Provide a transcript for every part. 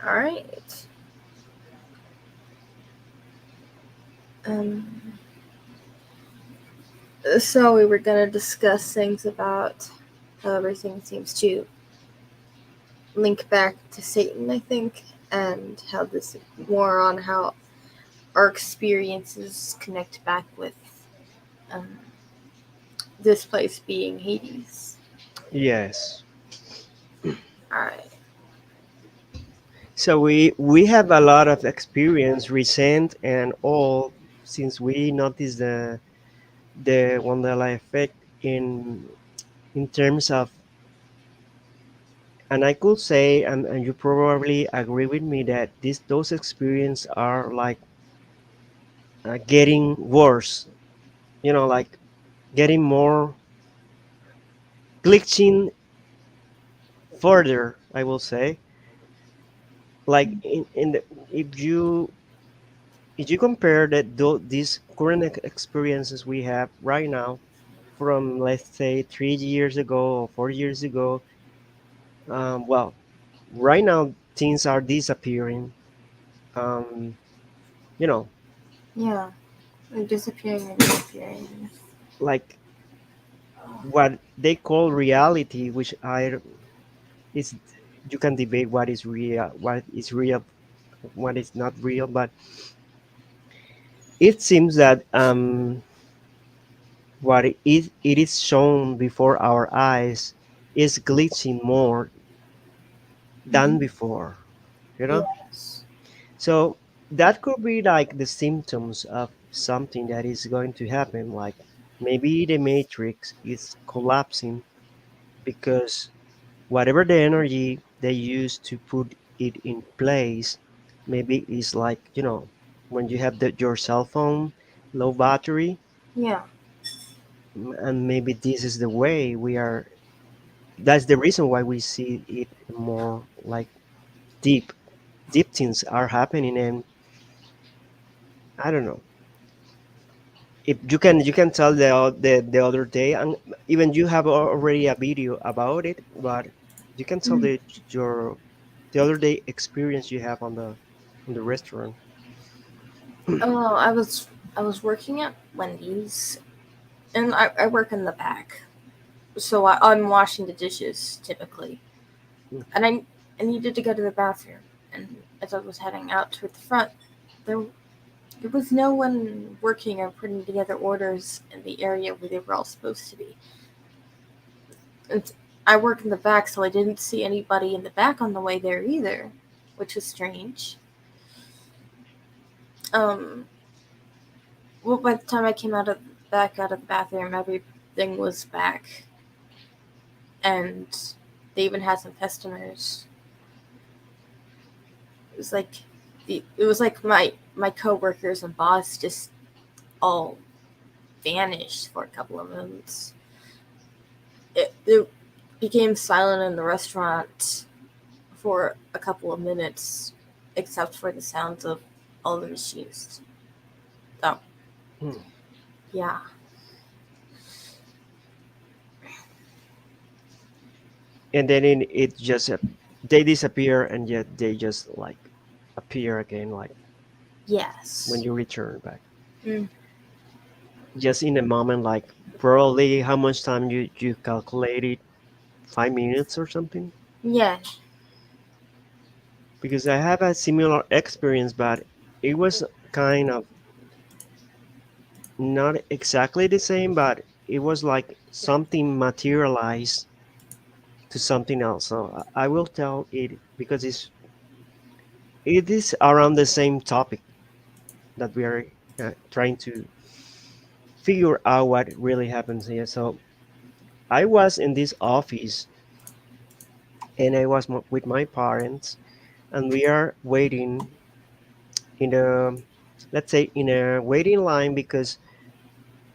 All right. Um, so we were gonna discuss things about how everything seems to link back to Satan, I think, and how this more on how our experiences connect back with um, this place being Hades. Yes. All right. So we have a lot of experience, recent and all, since we noticed the Wonderla effect in terms of, and I could say, and you probably agree with me that those experiences are like getting worse. Like getting more glitching further. I will say, like in the if you compare these current experiences we have right now from, let's say, 3 years ago or 4 years ago, well, right now things are disappearing. Um, you know, Yeah. They're disappearing and reappearing. like what they call reality, which I is you can debate what is not real, but it seems that it is shown before our eyes is glitching more than Mm-hmm. before, you know? Yes. So that could be like the symptoms of something that is going to happen. Like maybe the matrix is collapsing because whatever the energy they use to put it in place, maybe is like, when you have your cell phone low battery, Yeah. and maybe this is the way we are. That's the reason why we see it more like deep deep things are happening. And I don't know if you can tell the other day, and even you have already a video about it, but you can tell Mm. the other day experience you have on the restaurant. Oh, I was working at Wendy's, and I work in the back, so I'm washing the dishes typically, Mm. and I needed to go to the bathroom, and as I was heading out toward the front, there there was no one working or putting together orders in the area where they were all supposed to be. And I work in the back, so I didn't see anybody in the back on the way there either, which was strange. Um, well, by the time I came back out of the bathroom, everything was back, and they even had some customers. It was like my coworkers and boss just all vanished for a couple of moments. It became silent in the restaurant for a couple of minutes, except for the sounds of all the machines. So Mm. yeah, And then it just they disappear, and yet they just like appear again, like when yes. you return back, Mm. just in a moment, like probably how much time you calculated, 5 minutes or something. Yeah. Because I have a similar experience, but it was kind of not exactly the same, but it was like something materialized to something else. So I will tell it because it is around the same topic that we are trying to figure out what really happens here. So I was in this office, and I was with my parents, and we are waiting in the, let's say, in a waiting line, because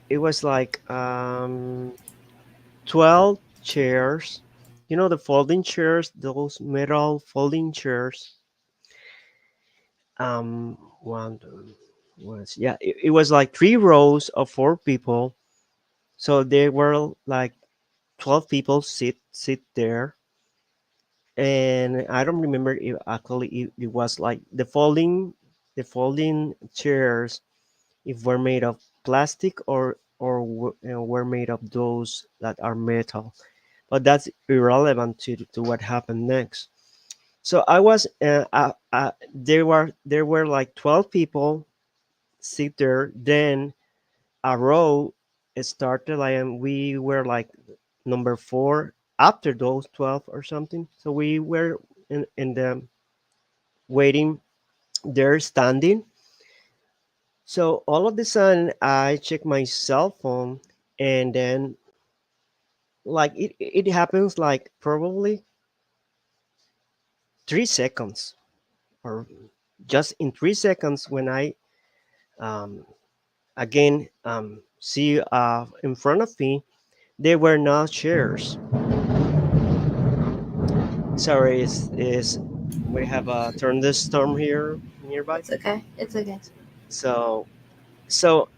it was like 12 chairs. The folding chairs, those metal folding chairs. One, was, yeah, it was like 3 rows of 4 people. So there were like 12 people sit there, and I don't remember if actually it was like the folding chairs if were made of plastic or were made of those that are metal, but that's irrelevant to what happened next. So I was there were like 12 people sit there. Then a row started like, and we were like number 4 after those 12 or something. So we were in the waiting there standing. So all of a sudden I check my cell phone, and then like it happens like probably 3 seconds, or just in 3 seconds, when I um, again see in front of me they were not chairs. Sorry, is we have a thunderstorm here nearby. It's okay. It's okay. So so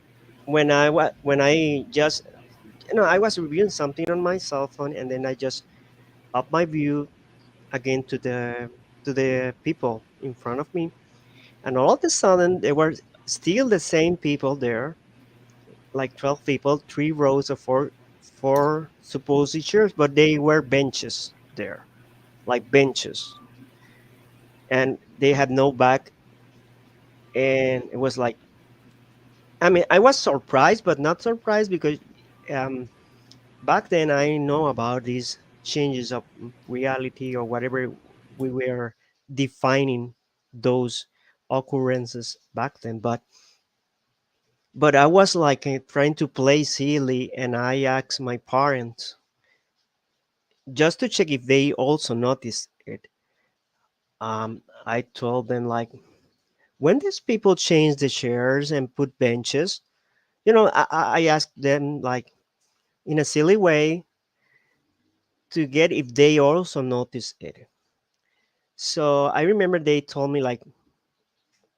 when I just, I was reviewing something on my cell phone, and then I just up my view again to the people in front of me, and all of a sudden there were still the same people there, like 12 people, 3 rows of four supposed chairs, but they were benches there, like benches, and they had no back. And it was like, I mean, I was surprised, but not surprised, because um, back then I know about these changes of reality, or whatever we were defining those occurrences back then. But I was like trying to play silly, and I asked my parents just to check if they also noticed it. I told them like, when these people change the chairs and put benches, I asked them like in a silly way to get if they also notice it. So I remember they told me like,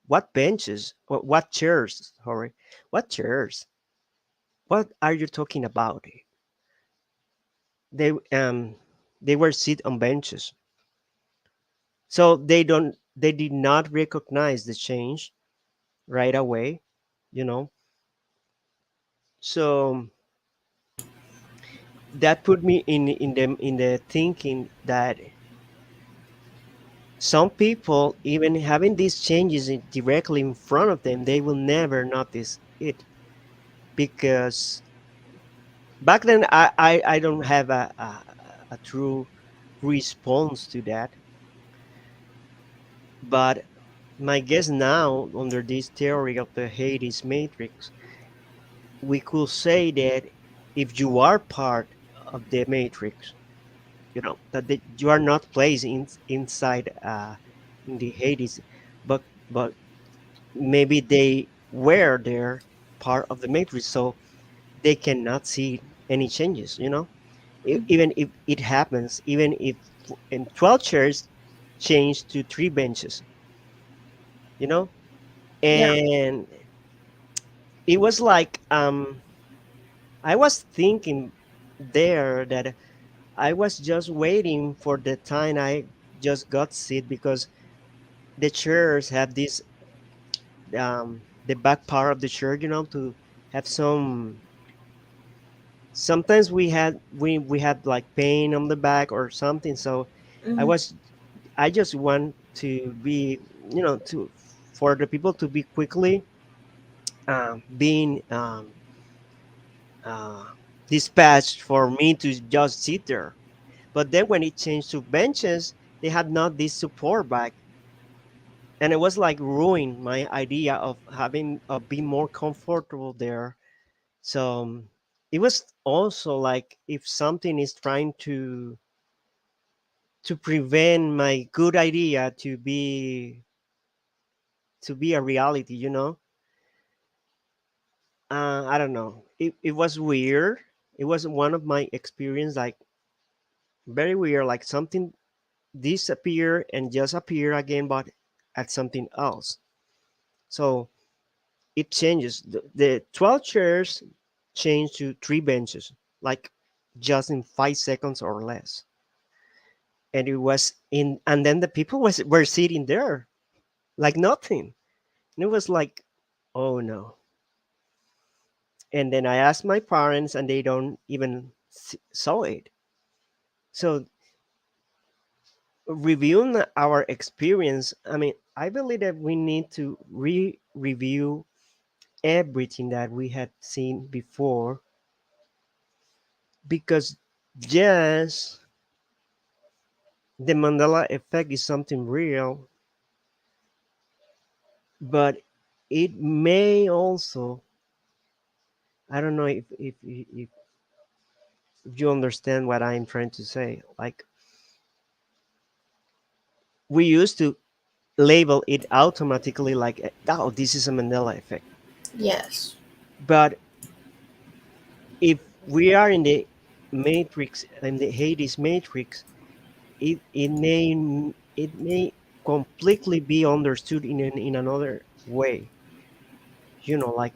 what benches? What chairs? Sorry, what chairs? What are you talking about? They they were sit on benches, so they did not recognize the change right away. You know, so that put me in the thinking that some people, even having these changes directly in front of them, they will never notice it, because back then I don't have a true response to that. But my guess now, under this theory of the Hades matrix, we could say that if you are part of the matrix, you are not placed inside in the Hades, but maybe they were there part of the matrix, so they cannot see any changes. Even if it happens, even if in 12 chairs change to 3 benches, you know Yeah. and it was like, I was thinking there that I was just waiting for the time I just got seat, because the chairs have this, the back part of the chair, to have some. Sometimes we had like pain on the back or something. So i Hmm. was I just want to be, to for the people to be quickly being uh, dispatched, for me to just sit there. But then when it changed to benches, they had not this support back, and it was like ruined my idea of having being more comfortable there. So it was also like, if something is trying to prevent my good idea to be a reality. I don't know. It was weird. It was one of my experience, like very weird, like something disappear and just appear again, but at something else. So it changes. The 12 chairs change to 3 benches, like just in 5 seconds or less. and it was in, and then the people was were sitting there like nothing, and it was like, oh no. And then I asked my parents, and they don't even saw it. So reviewing our experience, I mean, I believe that we need to review everything that we had seen before, because yes, the Mandela effect is something real, but it may also, I don't know if you understand what I'm trying to say. Like, we used to label it automatically like, oh, this is a Mandela effect. Yes. But if we are in the matrix, in the Hades matrix, it may completely be understood in another way. Like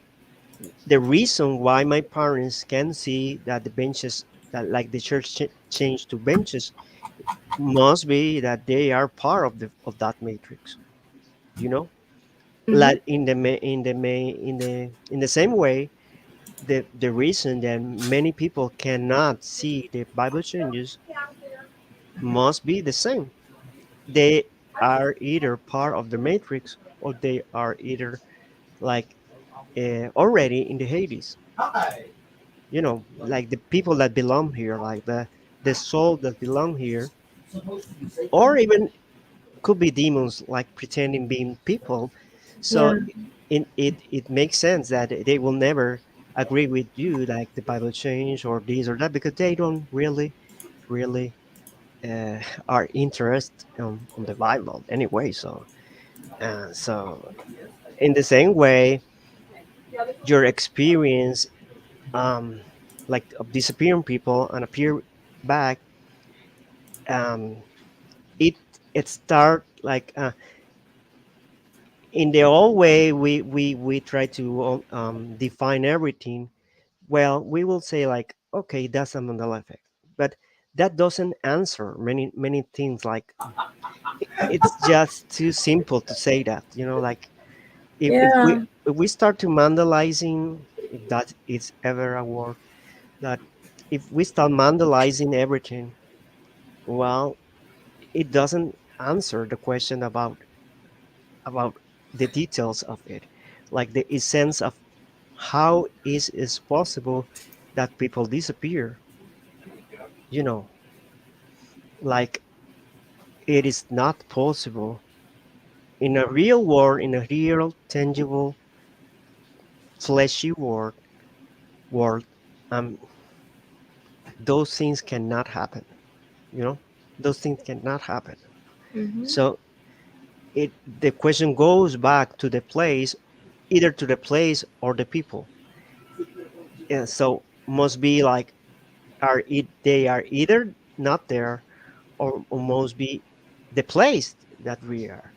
the reason why my parents can see that the benches, that like the church changed to benches, must be that they are part of that matrix. You know, Hmm. like in the same way, the reason that many people cannot see the Bible changes must be the same. They are either part of the matrix, or they are either like already in the Hades. Like the people that belong here, like the soul that belong here, or even could be demons like pretending being people. So Yeah. it makes sense that they will never agree with you, like the Bible change or this or that, because they don't really uh, are interested on the Bible anyway. So in the same way, your experience, um, like of disappearing people and appear back, um, it it start like, in the old way we try to define everything. Well, we will say like, okay, that's a Mandela effect, but that doesn't answer many things. Like, it's just too simple to say that. Like, if we Yeah. if we start to mandalizing, if that is ever a word, that if we start mandalizing everything, well, it doesn't answer the question about the details of it, like the essence of how is it possible that people disappear. you know like, it is not possible in a real world, in a real tangible fleshy world. um those things cannot happen. Those things cannot happen. Hmm. So the question goes back to the place, either to the place or the people. And so must be like, they are either not there, or must be the place that we are.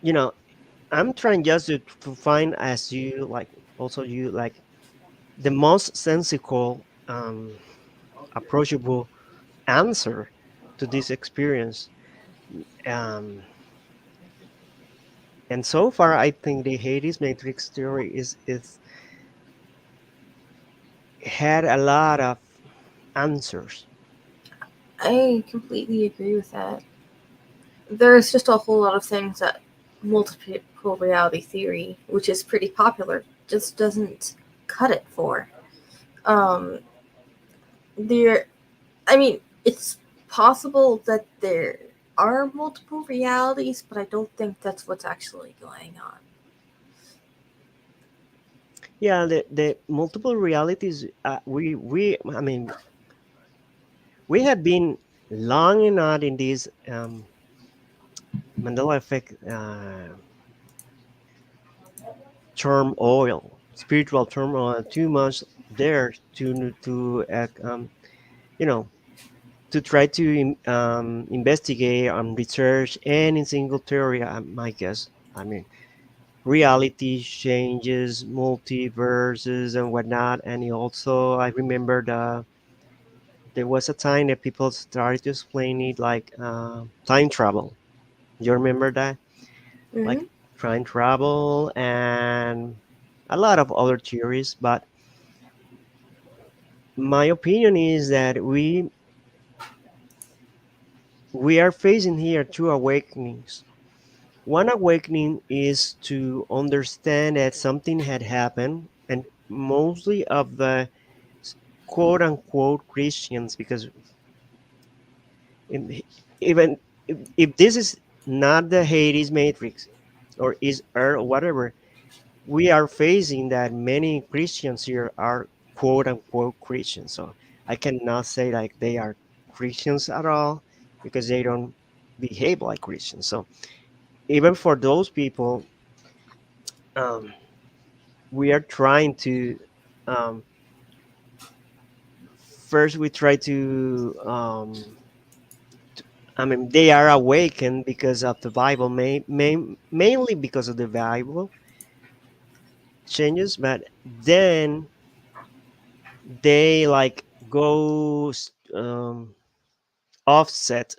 you know I'm trying just to find, as you like, also you like, the most sensible, approachable answer to this experience. um and so far, I think the Hades matrix theory is had a lot of answers. I completely agree with that. There's just a whole lot of things that multiple reality theory, which is pretty popular, just doesn't cut it for. Um, there, I mean, it's possible that there are multiple realities, but I don't think that's what's actually going on. Yeah, the multiple realities, we I mean, we have been long enough in this Mandela effect, turmoil, spiritual turmoil, too much there to you know to try to investigate and research any single theory. I guess, I mean, reality changes, multiverses and whatnot. And also, I remember there was a time that people started to explain it like time travel. You remember that? Hmm. Like time travel and a lot of other theories. But my opinion is that we are facing here two awakenings. One awakening is to understand that something had happened, and mostly of the quote unquote Christians, because in, even if this is not the Hades Matrix or is Earth or whatever, we are facing that many Christians here are quote unquote Christians. So I cannot say like they are Christians at all because they don't behave like Christians. So even for those people, um, we are trying to um, first we try to I mean they are awakened because of the Bible, mainly because of the Bible changes, but then they like go offset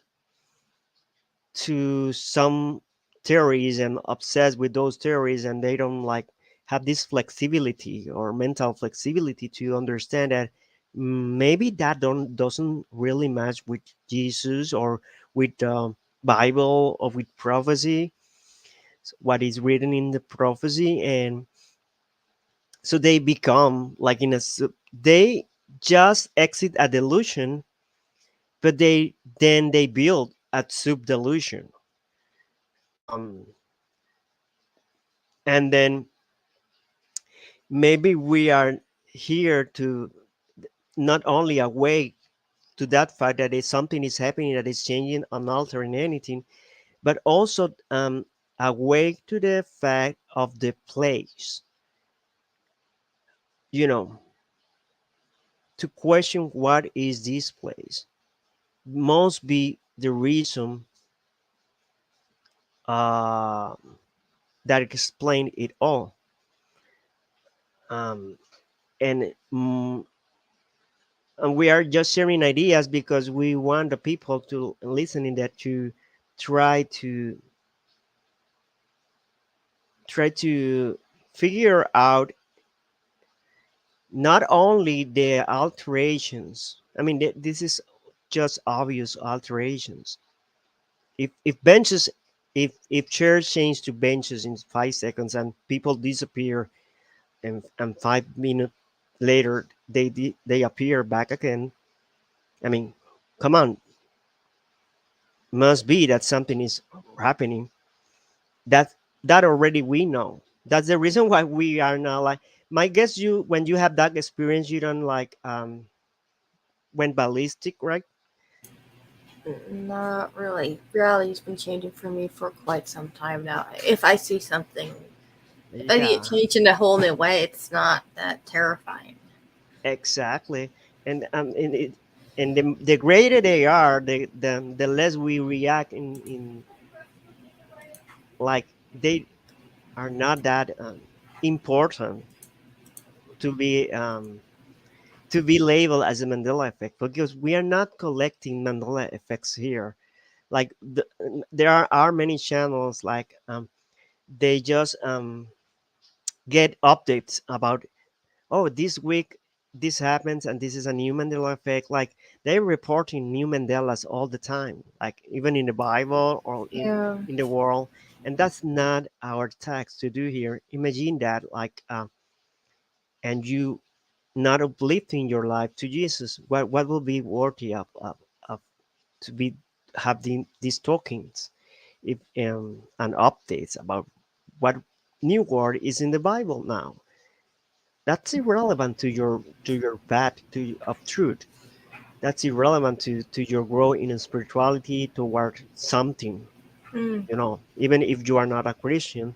to some theories and obsessed with those theories, and they don't like have this flexibility or mental flexibility to understand that maybe that don't doesn't really match with Jesus or with Bible or with prophecy, what is written in the prophecy. And so they become like they just exit a delusion, but they build a sub delusion. um and then maybe we are here to not only awake to that fact that is something is happening that is changing and altering anything, but also awake to the fact of the place, you know, to question what is this place must be the reason uh, that explain it all. um, and and we are just sharing ideas because we want the people to listen in that to try to try to figure out not only the alterations. I mean this is just obvious alterations. If benches, if chairs change to benches in 5 seconds and people disappear, and 5 minutes later they appear back again. I mean, come on, must be that something is happening. That that already we know. That's the reason why we are not like. My guess, you when you have that experience, you don't like went ballistic, right? Not really. Reality's been changing for me for quite some time now. If I see something, if I see it Yeah, change in a whole new way, it's not that terrifying. exactly. And the greater they are, the less we react in like they are not that important to be labeled as a Mandela effect, because we are not collecting Mandela effects here. Like there are many channels like they just get updates about, oh, this week this happens and this is a new Mandela effect. Like they're reporting new Mandelas all the time, like even in the Bible or Yeah. in the world. And that's not our task to do here. Imagine that, like and you not uplifting your life to Jesus. What will be worthy of to be have these tokens if and updates about what new word is in the Bible now? That's irrelevant to your path to of truth. That's irrelevant to your growth in spirituality toward something. Mm. You know, even if you are not a Christian,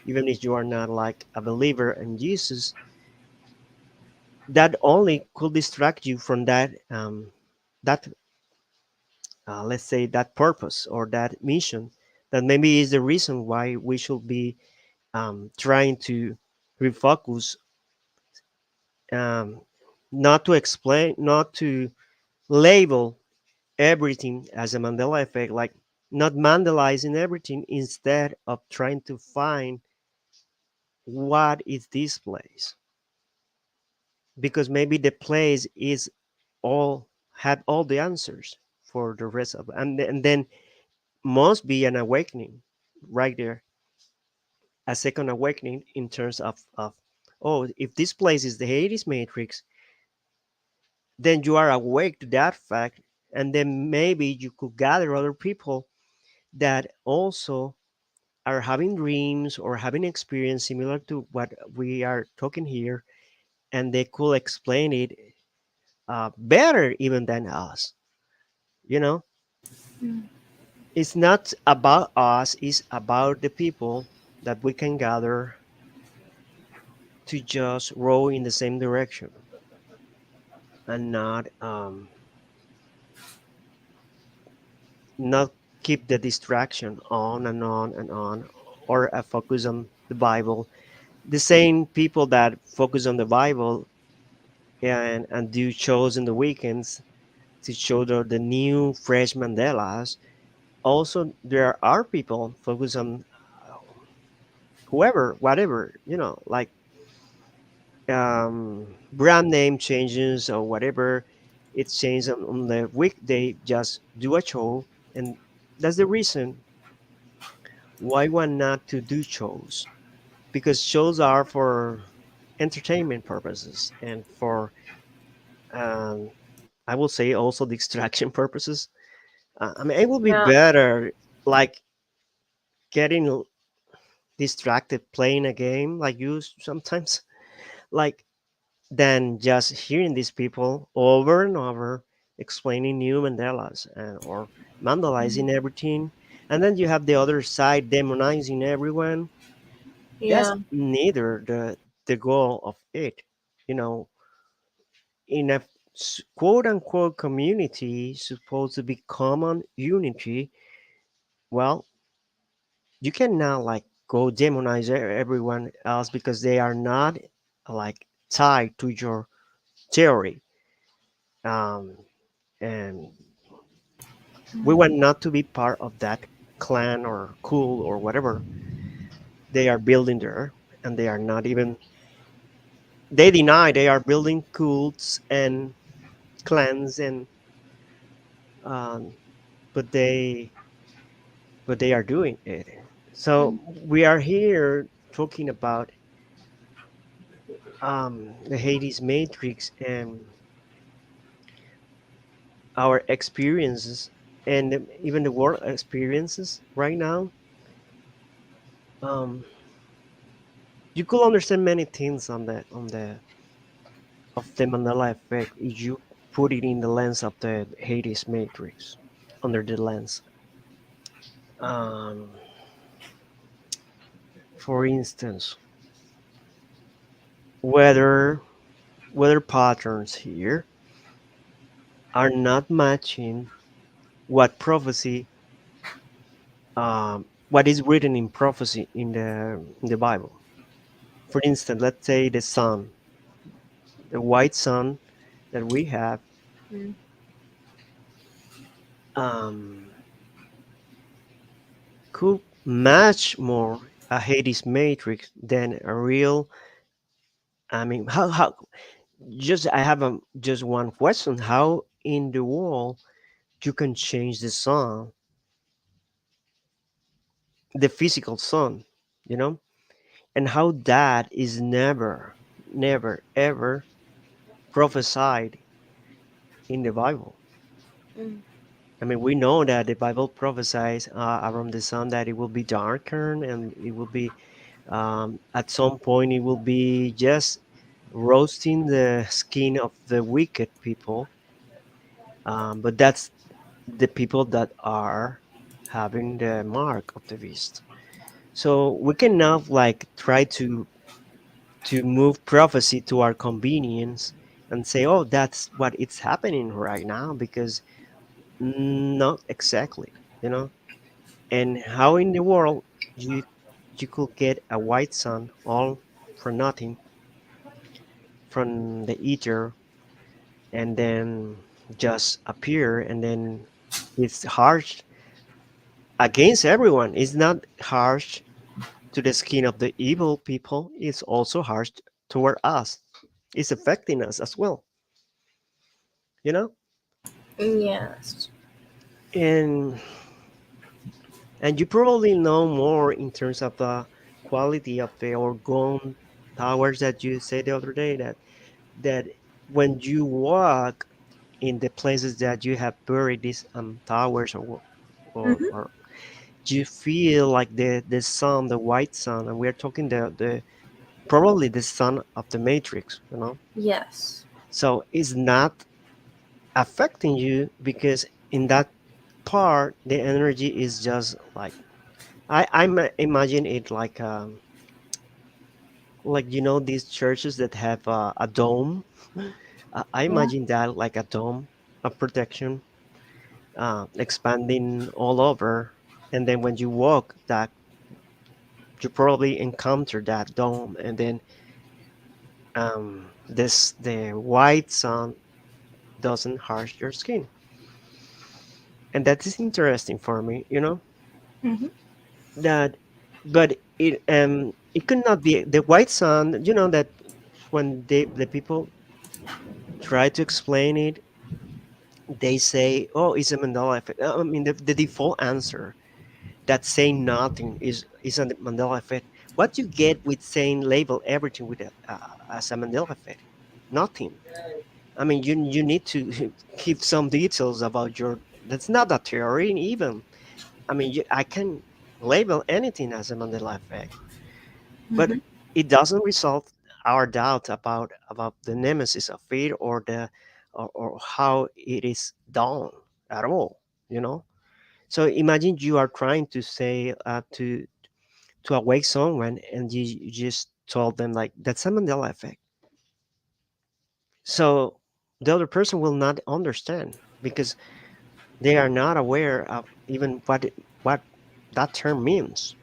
even if you are not like a believer in Jesus, that only could distract you from that let's say that purpose or that mission, that maybe is the reason why we should be trying to refocus, um, not to explain, not to label everything as a Mandela effect, like not Mandelaizing everything instead of trying to find what is this place, because maybe the place is all had all the answers for the rest of, and then must be an awakening right there, a second awakening in terms of oh, if this place is the Hades matrix, then you are awake to that fact, and then maybe you could gather other people that also are having dreams or having experience similar to what we are talking here, and they could explain it better even than us. You know, Mm. it's not about us; it's about the people that we can gather to just row in the same direction and not keep the distraction on and on and on, or a focus on the Bible. The same people that focus on the Bible and do shows in the weekends to show the new fresh Mandelas. Also, there are people focus on whoever, whatever, like brand name changes or whatever. It's changed on the weekday. Just do a show, and that's the reason why one not to do shows, because shows are for entertainment purposes and for um, I will say also distraction purposes. I mean, it will be Yeah. better like getting distracted playing a game like you sometimes like than just hearing these people over and over explaining new Mandelas or Mm. Mandalizing everything, and then you have the other side demonizing everyone. That's Yeah. neither the goal of it. You know, in a quote unquote community supposed to be common unity, well, you can now like go demonize everyone else because they are not like tied to your theory. Um, and we want not to be part of that clan or cool or whatever they are building there, and they are not even, they deny they are building cults and clans and um, but they are doing it. So Mm. we are here talking about the Hades Matrix and our experiences and even the world experiences right now. Um, you could understand many things on the of the Mandela effect if you put it in the lens of the Hades Matrix, under the lens. Um, for instance, whether weather patterns here are not matching what prophecy, what is written in prophecy in the Bible. For instance, let's say the sun, the white sun that we have, Mm. um, could match more a Hades matrix than a real. I mean, how just I have just one question: how in the world you can change the sun, the physical sun, you know, and how that is never, ever prophesied in the Bible. Mm. I mean, we know that the Bible prophesies around the sun that it will be darker and it will be, at some point, it will be just roasting the skin of the wicked people. But that's the people that are having the mark of the beast. So we can now like try to move prophecy to our convenience and say, oh, that's what it's happening right now, because not exactly, you know. And how in the world you you could get a white sun all for nothing from the ether, and then just appear, and then it's harsh against everyone. It's not harsh to the skin of the evil people, it's also harsh toward us. It's affecting us as well, you know? Yes. And you probably know more in terms of the quality of the orgone towers that you said the other day, that when you walk in the places that you have buried these towers, Hmm. or you feel like the sun, the white sun, and we're talking the probably the sun of the matrix, you know. Yes. So it's not affecting you because in that part the energy is just like imagine it like you know these churches that have a dome. I Yeah. imagine that like a dome of protection, expanding all over, and then when you walk that you probably encounter that dome, and then this the white sun doesn't harsh your skin, and that is interesting for me, you know. Hmm. That but it could not be the white sun, you know, that when the people try to explain it, they say, oh, it's a Mandela effect. I mean, the default answer that saying nothing is a Mandela effect. What you get with saying label everything with as a Mandela effect? Nothing. I mean, you need to give some details about your. That's not a theory even. I mean, I can label anything as a Mandela effect, but Hmm. it doesn't resolve our doubt about the nemesis of it, or the or how it is done at all. You know. So imagine you are trying to say to awake someone, and you just told them like that's a Mandela effect. So the other person will not understand because they are not aware of even what that term means.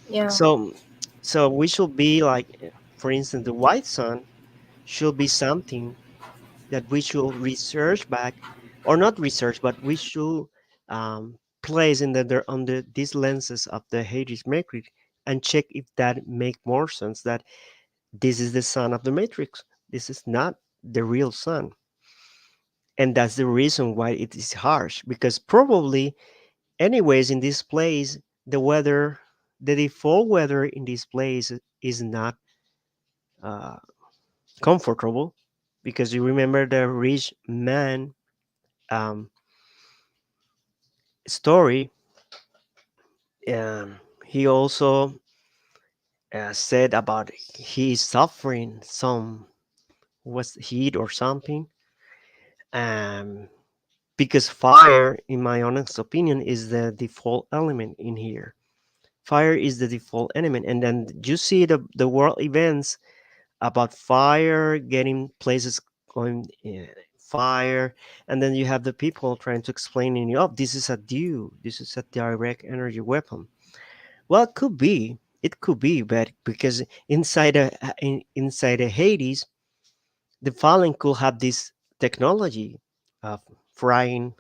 Yeah. So we should be like, for instance, the white sun should be something that we should research back, or not research, but we should place in under these lenses of the Hades Mercury, and check if that make more sense. That this is the sun of the matrix. This is not the real sun, and that's the reason why it is harsh. Because probably, anyways, in this place, the weather, the default weather in this place is not uh, comfortable. Because you remember the rich man um, story, he also said about he is suffering some was heat or something, um, because fire, in my honest opinion, is the default element in here. Fire is the default element, and then you see the world events about fire getting places going fire, and then you have the people trying to explain in you, oh, this is a dew, this is a direct energy weapon. Well, it could be. It could be, but because inside a Hades, the Fallen could have this technology of frying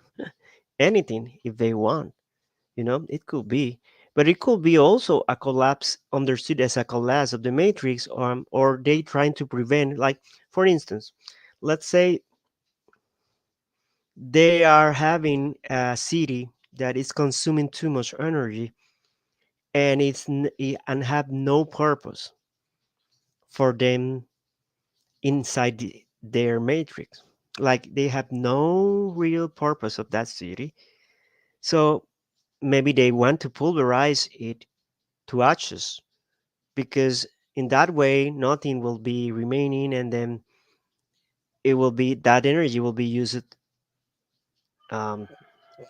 anything if they want. You know, it could be, but it could be also a collapse understood as a collapse of the matrix, or they trying to prevent. Like, for instance, let's say they are having a city that is consuming too much energy, and and have no purpose for them inside their matrix. Like they have no real purpose of that city. So maybe they want to pulverize it to ashes, because in that way nothing will be remaining, and then it will be that energy will be used um,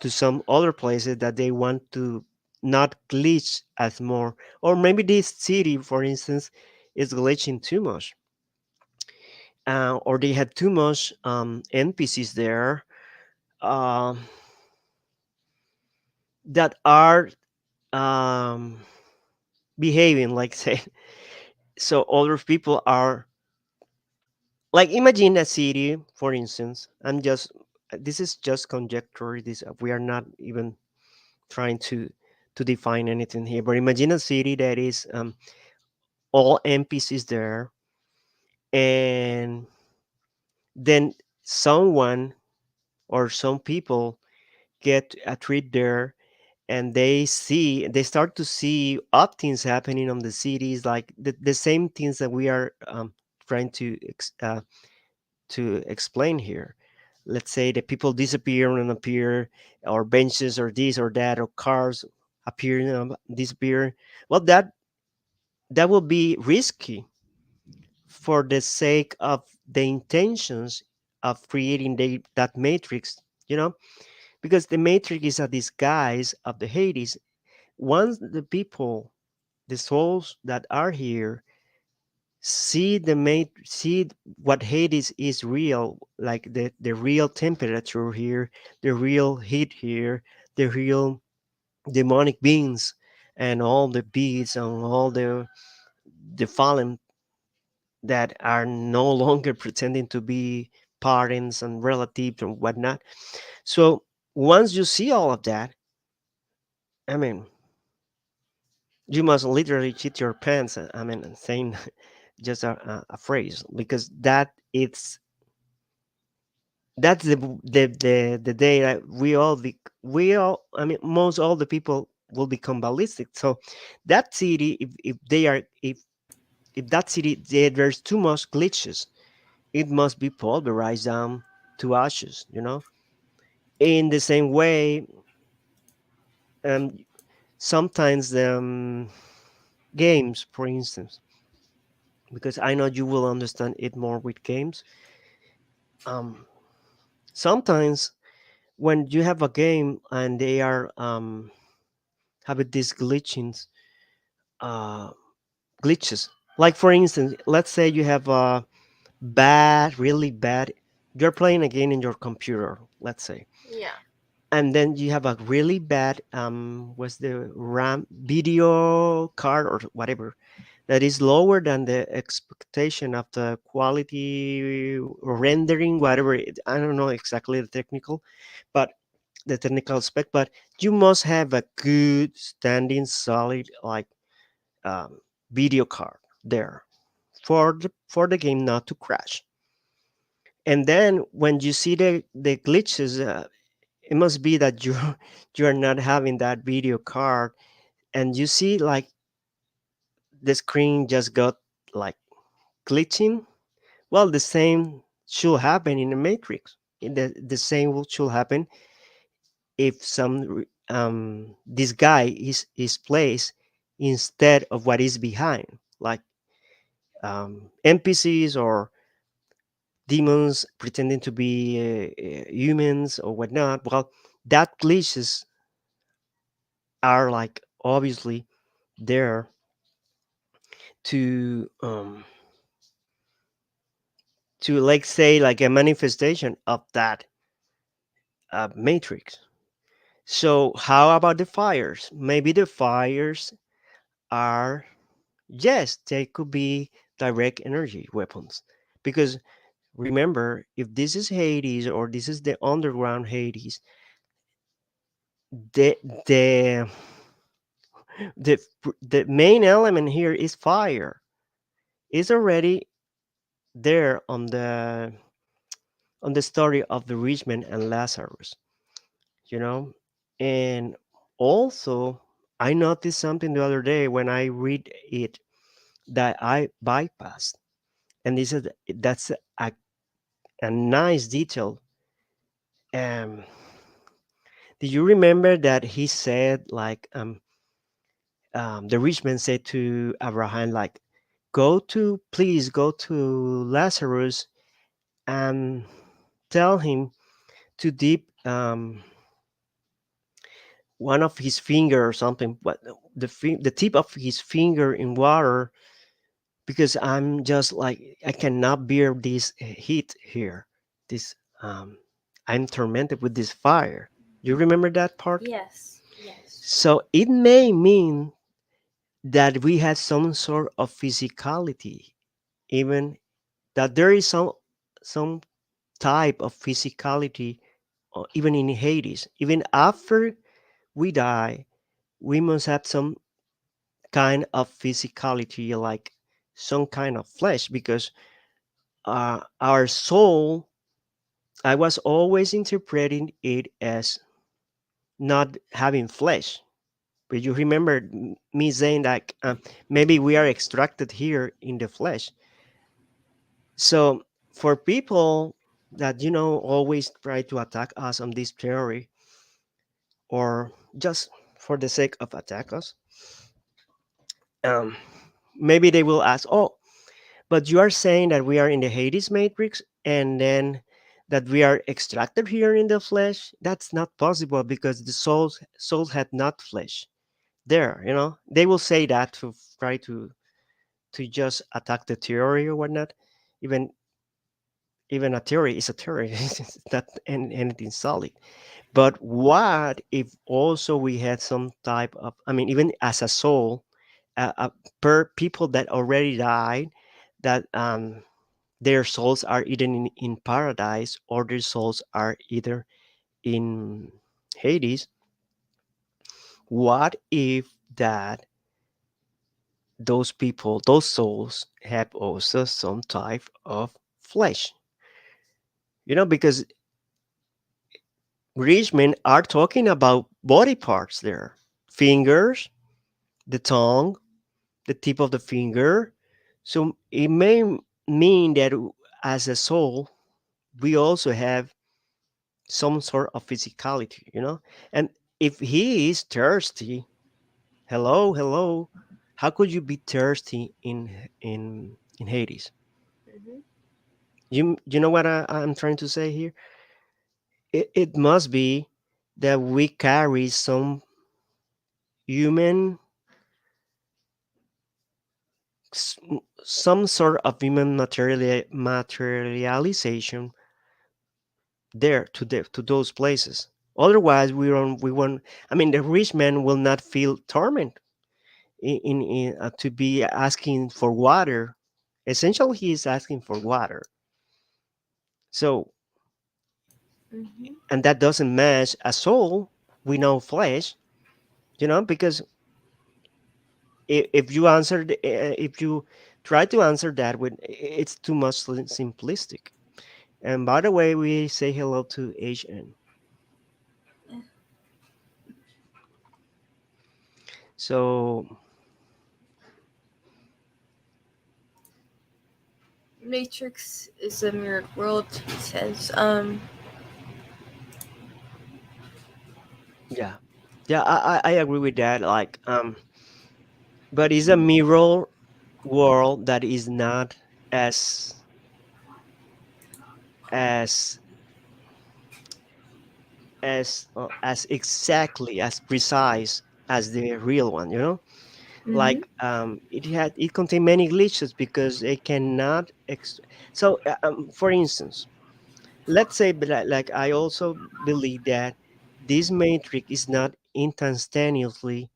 to some other places that they want to not glitch as more. Or maybe this city, for instance, is glitching too much, or they had too much npcs there, um, that are um, behaving like say. So other people are like, imagine a city, for instance. this is just conjecture. This we are not even trying to define anything here. But imagine a city that is all NPCs there, and then someone or some people get a trip there, and they start to see odd things happening on the cities, like the same things that we are trying to explain here. Let's say that people disappear and appear, or benches or this or that, or cars appear and disappear. Well, that will be risky for the sake of the intentions of creating that matrix, you know, because the matrix is a disguise of the Hades. Once the people, the souls that are here, see what Hades is real, like the real temperature here, the real heat here, the real demonic beings, and all the beasts and all the fallen that are no longer pretending to be parents and relatives and whatnot. So once you see all of that, I mean, you must literally shit your pants. I mean, saying just a phrase, because that's the day that we all, I mean, most all the people will become ballistic. So that city, if they are if that city there's too much glitches, it must be pulverized down to ashes, you know. In the same way, um sometimes games, for instance, because I know you will understand it more with games. um Sometimes when you have a game and they are having these uh glitches, like for instance, let's say you have a really bad, you're playing a game in your computer, let's say, Yeah. and then you have a really bad what's the RAM video card or whatever, that is lower than the expectation of the quality rendering, whatever I don't know exactly the technical, but the technical spec, but you must have a good standing solid, like um, video card there for the game not to crash. And then when you see the glitches, it must be that you you are not having that video card, and you see like the screen just got like glitching. Well, the same should happen in the matrix. The same should happen if this guy is placed instead of what is behind, like NPCs or demons pretending to be humans or whatnot. Well, that glitches are like obviously there to like say like a manifestation of that matrix. So how about the fires? Maybe the fires are, yes, they could be direct energy weapons, because remember, if this is Hades or this is the underground Hades, the the the the main element here is fire. It's already there on the story of the rich man and Lazarus, you know. And also, I noticed something the other day when I read it that I bypassed, and this is that's a nice detail. Um, do you remember that he said like the rich man said to Abraham like, please go to Lazarus and tell him to dip one of his finger or something, but the tip of his finger in water, because I'm just like I cannot bear this heat here. This I'm tormented with this fire. You remember that part? Yes. Yes. So it may mean that we had some sort of physicality, even that there is some type of physicality even in Hades, even after we die, we must have some kind of physicality, like some kind of flesh, because our soul, I was always interpreting it as not having flesh. But you remember me saying that maybe we are extracted here in the flesh. So for people that always try to attack us on this theory, or just for the sake of attack us, um, maybe they will ask, "Oh, but you are saying that we are in the Hades matrix, and then that we are extracted here in the flesh? That's not possible because the souls had not flesh." There, they will say that to try to just attack the theory or whatnot. Even even a theory is a theory. It's not anything solid. But what if also we had some type of, I mean, even as a soul, per people that already died, that their souls are either in paradise, or their souls are either in Hades? What if that those people, those souls, have also some type of flesh? Because rich men are talking about body parts there: fingers, the tongue, the tip of the finger. So it may mean that as a soul, we also have some sort of physicality. And if he is thirsty, hello, hello, how could you be thirsty in Hades? Mm-hmm. You know what I'm trying to say here? It must be that we carry some human, s- some sort of human materialization there to those places. Otherwise, we won't. I mean, the rich man will not feel torment to be asking for water. Essentially, he is asking for water. So, Mm-hmm. and that doesn't match a soul. We know flesh, because if you if you try to answer that with, it's too much simplistic. And by the way, we say hello to HN. So Matrix is a mirrored world, he says. yeah, yeah, I agree with that. Like, but it's a mirror world that is not as as as exactly as precise as the real one. Mm-hmm. Like, it contain many glitches because it cannot so for instance, let's say, but like, I also believe that this matrix is not instantaneously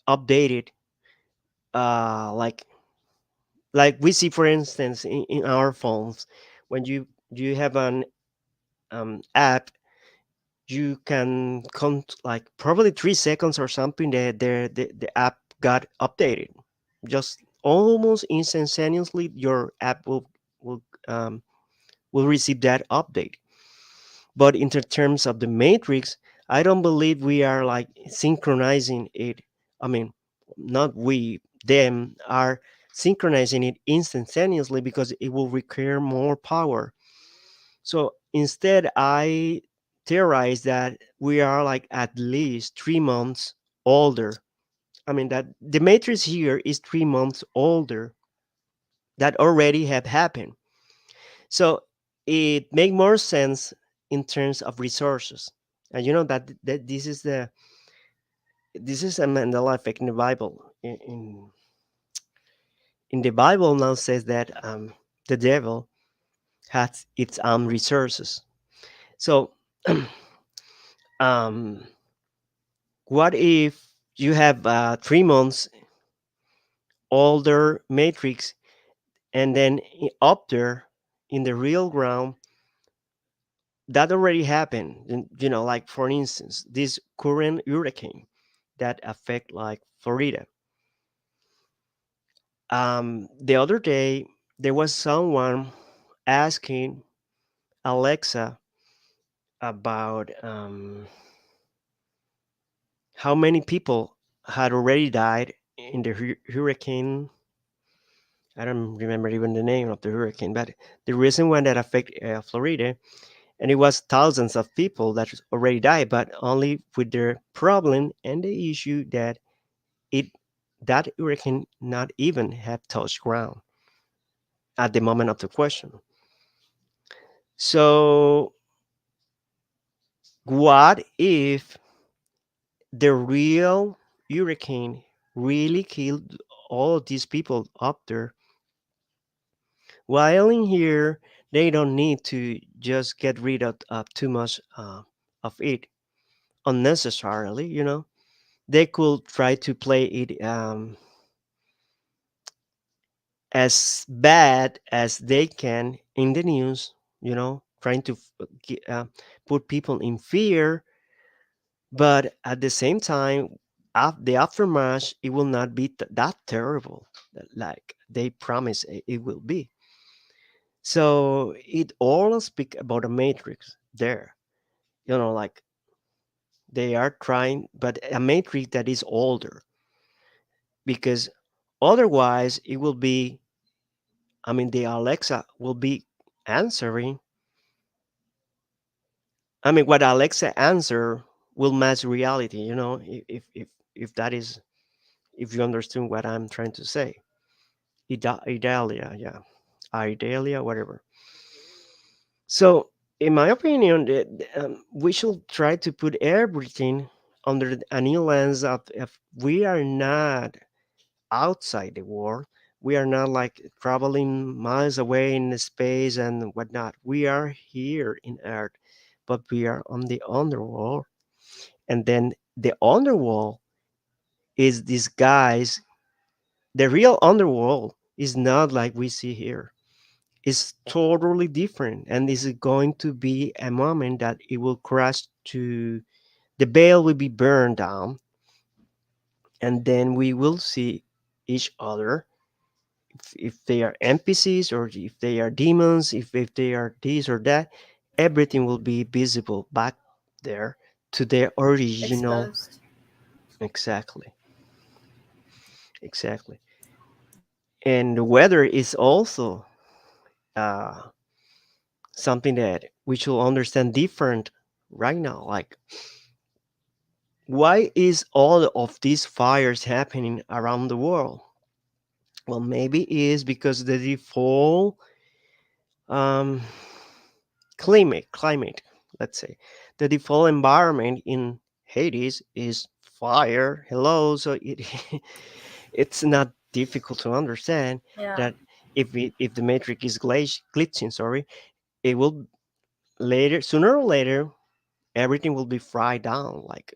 updated, like we see, for instance, in our phones. When you have an app, you can count like probably 3 seconds or something that the app got updated. Just almost instantaneously, your app will um, will receive that update. But in terms of the matrix, I don't believe we are like synchronizing it. I mean, not we, them are synchronizing it instantaneously because it will require more power. So instead, I theorize that we are like at least 3 months older. I mean, that the matrix here is 3 months older, that already have happened. So it make more sense in terms of resources. And you know that this is a Mandela effect in the Bible. In the Bible now says that the devil has its own resources. So um, what if you have 3 months older matrix, and then up there in the real ground, that already happened. Like for instance, this current hurricane that affect like Florida. The other day there was someone asking Alexa about how many people had already died in the hurricane. I don't remember even the name of the hurricane, but the recent one that affected Florida, and it was thousands of people that already died, but only with the problem and the issue that it that hurricane not even have touched ground at the moment of the question. So, what if the real hurricane really killed all of these people up there? While in here, they don't need to just get rid of too much of it unnecessarily. They could try to play it as bad as they can in the news, trying to put people in fear, but at the same time, the aftermath, it will not be that terrible like they promise it will be. So it all speak about a matrix there, like they are trying, but a matrix that is older, because otherwise it will be, I mean, the Alexa will be answering. I mean, what Alexa answer will match reality. If that is, if you understand what I'm trying to say. Idalia, yeah, Idalia, whatever. So, in my opinion, we should try to put everything under a new lens of if we are not outside the world. We are not like traveling miles away in the space and whatnot. We are here in Earth, but we are on the underworld. And then the underworld is this guy's, the real underworld is not like we see here. It's totally different. And this is going to be a moment that it will crash to the veil will be burned down. And then we will see each other if they are NPCs or if they are demons, if they are this or that, everything will be visible back there to their original. Exposed. Exactly, exactly. And the weather is also uh, something that we should understand different right now. Like, why is all of these fires happening around the world? Well, maybe it is because the default um, climate, let's say, the default environment in Hades is fire. Hello, so it it's not difficult to understand Yeah. that if the matrix is glitching, sorry, it will later, sooner or later, everything will be fried down, like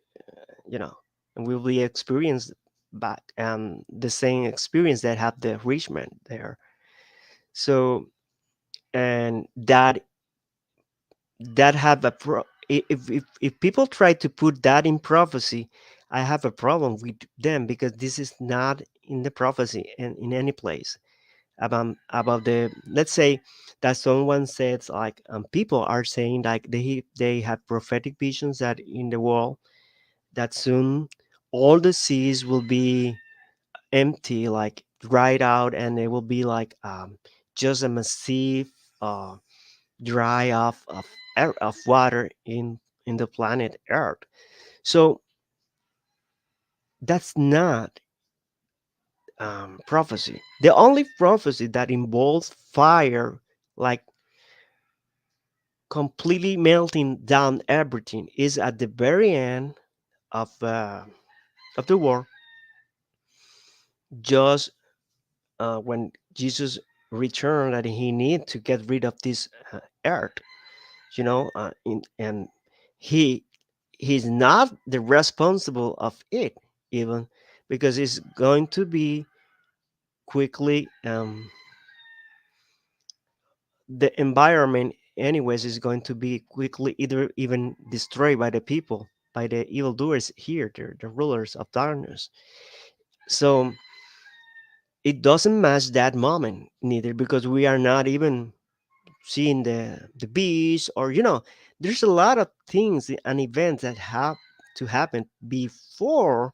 you know, and we will be experienced back the same experience that had the rich man there. So, and that have if people try to put that in prophecy, I have a problem with them because this is not in the prophecy and in any place about the, let's say that someone says like people are saying like they have prophetic visions that in the world that soon all the seas will be empty, like dried out, and it will be like just a massive uh, dry off of of water in the planet Earth. So that's not prophecy. The only prophecy that involves fire, like completely melting down everything, is at the very end of the war, just when Jesus returned, that he need to get rid of this earth, and he he's not the responsible of it even, because it's going to be quickly the environment anyways is going to be quickly either even destroyed by the people, by the evildoers here, the rulers of darkness. So it doesn't match that moment neither, because we are not even seeing the beast, or there's a lot of things and events that have to happen before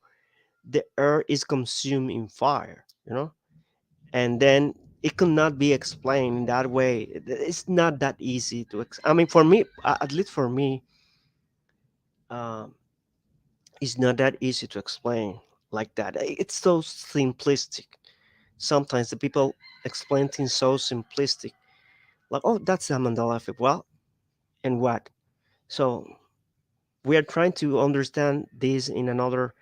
the earth is consumed in fire, and then it could not be explained in that way. It's not that easy to I mean, for me, at least for me, um, it's not that easy to explain like that. It's so simplistic. Sometimes the people explain things so simplistic, like, oh, that's the Mandela effect. Well, and what? So we are trying to understand this in another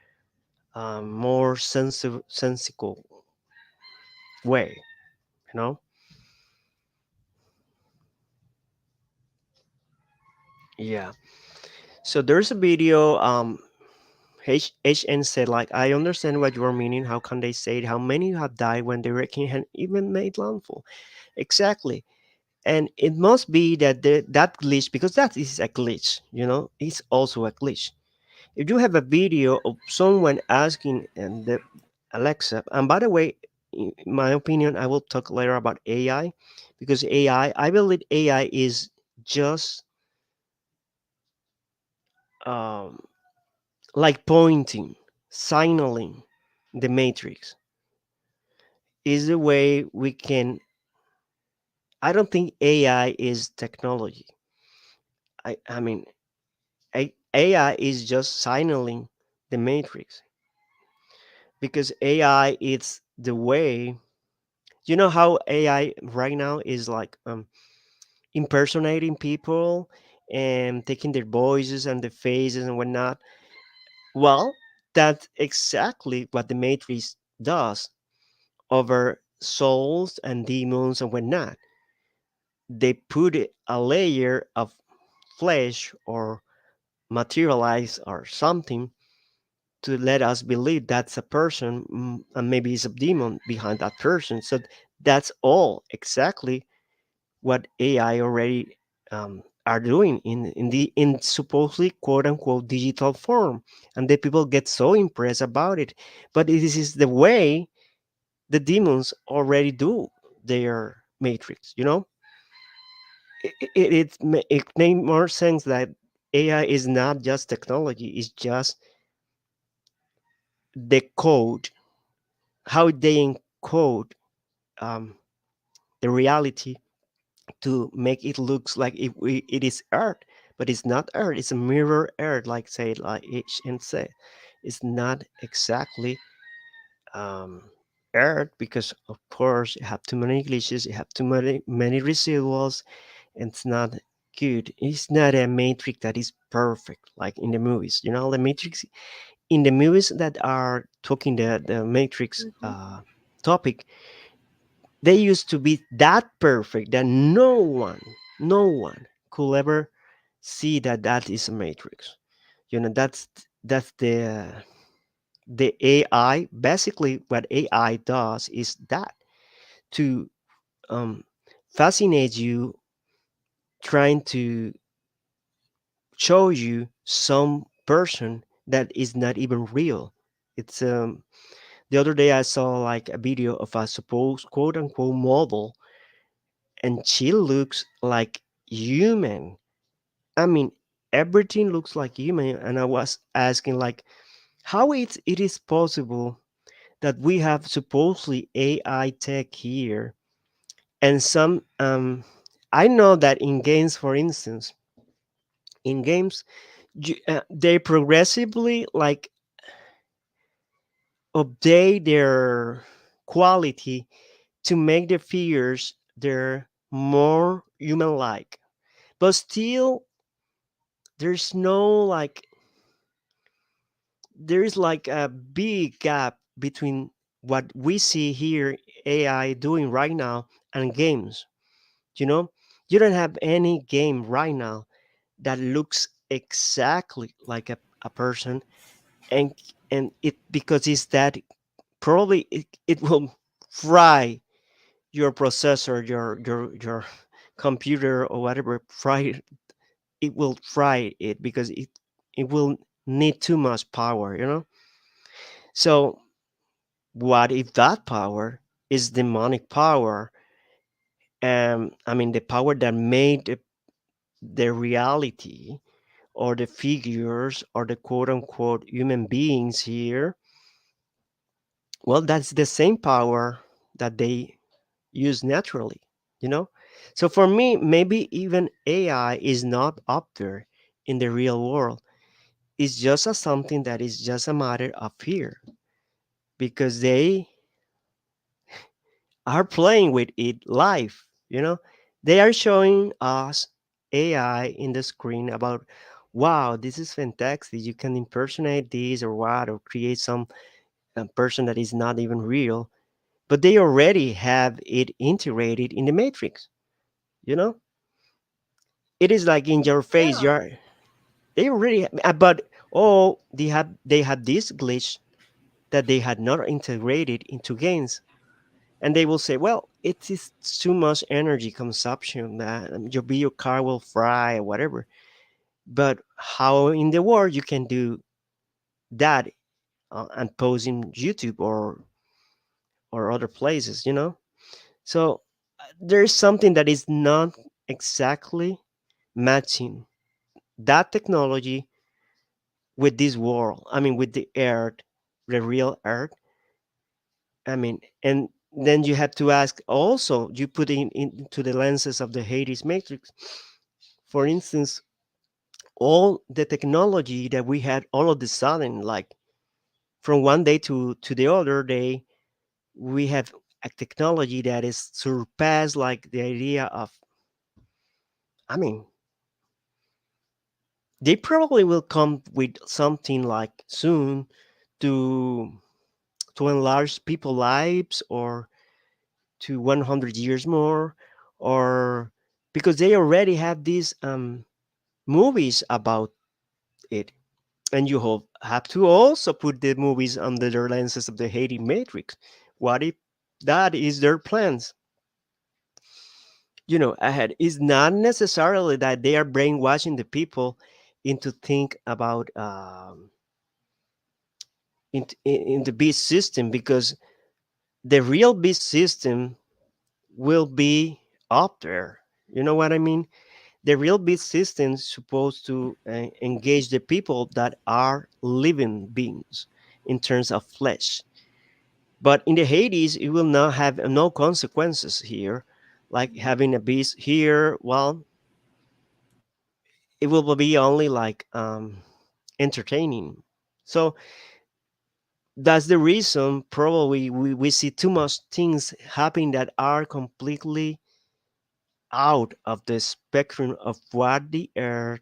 more sensical way, you know. Yeah. So there's a video. HN said, like, I understand what you are meaning. How can they say it? How many have died when the wrecking had even made landfall? Exactly. And it must be that that glitch, because that is a glitch, it's also a glitch. If you have a video of someone asking and the Alexa, and by the way, in my opinion, I will talk later about AI, because I believe AI is just um, like pointing, signaling the matrix. Is the way we can. I don't think AI is technology. I mean, AI is just signaling the matrix, because AI is the way. You know how AI right now is like impersonating people and taking their voices and their faces and whatnot. Well, that's exactly what the Matrix does over souls and demons and whatnot. They put a layer of flesh or materialize or something to let us believe that's a person, and maybe it's a demon behind that person. So that's all exactly what AI already are doing in supposedly quote unquote digital form, and the people get so impressed about it. But this is the way the demons already do their matrix. It makes more sense that AI is not just technology; it's just the code, how they encode um, the reality to make it looks like it is Earth, but it's not Earth. It's a mirror Earth, like say, like H and say. It's not exactly um, Earth, because of course you have too many glitches, you have too many residuals, and it's not good. It's not a matrix that is perfect like in the movies. The matrix in the movies that are talking the matrix Mm-hmm. topic, they used to be that perfect that no one could ever see that that is a matrix. That's the AI. Basically what AI does is that to um, fascinate you, trying to show you some person that is not even real. It's The other day I saw like a video of a supposed quote unquote model, and she looks like human. I mean, everything looks like human, and I was asking like, how it is possible that we have supposedly AI tech here, and some I know that in games, for instance, in games, they progressively like update their quality to make the figures they're more human-like, but still there's no like there's like a big gap between what we see here AI doing right now and games. You know, you don't have any game right now that looks exactly like a person, and it because it's that probably it will fry your processor, your computer or whatever fry it will fry it because it will need too much power, you know. So what if that power is demonic power? I mean, the power that made the reality or the figures or the quote unquote human beings here, well, that's the same power that they use naturally, you know? So for me, maybe even AI is not up there in the real world. It's just a something that is just a matter of fear because they are playing with it live, you know? They are showing us AI in the screen about, wow, this is fantastic. You can impersonate this or what, or create some person that is not even real, but they already have it integrated in the matrix, you know. It is like in your face. Yeah. You're they already, but oh, they had this glitch that they had not integrated into games, and they will say, well, it is too much energy consumption that your car will fry or whatever. But how in the world you can do that and post in YouTube or other places, you know? So there's something that is not exactly matching that technology with this world. I mean, with the earth, the real earth. I mean, and then you have to ask also, you put into the lenses of the Hades matrix. For instance, all the technology that we had all of the sudden, like from one day to the other day, we have a technology that is surpassed like the idea of, I mean, they probably will come with something like soon to enlarge people's lives or to 100 years more, or because they already have these movies about it, and you have to also put the movies under their lenses of the Haiti Matrix. What if that is their plans? You know, ahead is not necessarily that they are brainwashing the people into think about in the beast system, because the real beast system will be up there. You know what I mean? The real beast system is supposed to engage the people that are living beings in terms of flesh. But in the Hades, it will not have no consequences here, like having a beast here. Well, it will be only like entertaining. So that's the reason probably we see too much things happening that are completely out of the spectrum of what the Earth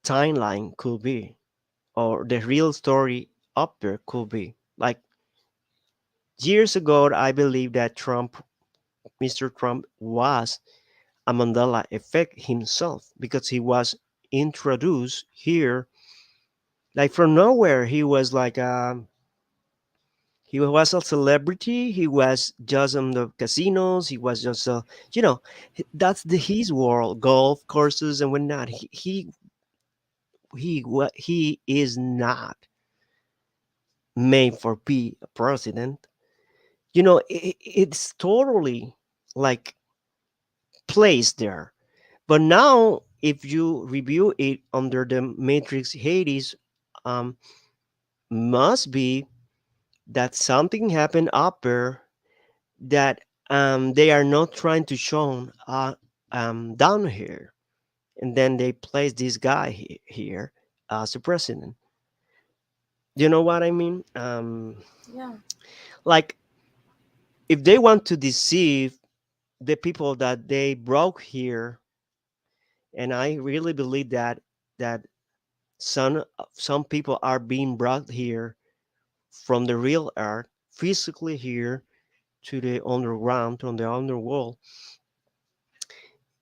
timeline could be, or the real story up there could be. Like years ago, I believe that Mr. Trump, was a Mandela effect himself because he was introduced here like from nowhere. He was like he was a celebrity. He was just on the casinos. He was just you know, that's his world, golf courses and whatnot. He is not made for be a president. You know, it's totally like placed there. But now, if you review it under the Matrix Hades, um, must be that something happened up there that they are not trying to show down here, and then they place this guy here as a president. You know what I mean? Yeah. Like if they want to deceive the people that they brought here, and I really believe that some people are being brought here from the real earth physically here to the underground, on the underworld.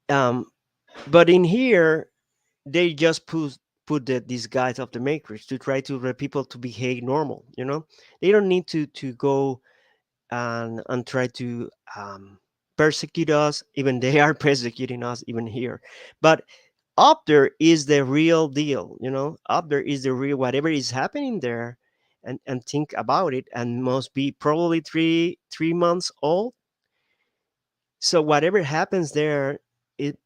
um but in here they just put these guys of the matrix to try to get people to behave normal, you know. They don't need to go and try to um persecute us, even they are persecuting us even here. But up there is the real deal, you know. Up there is the real whatever is happening there, and think about it, and must be probably 3 months old. So whatever happens there, it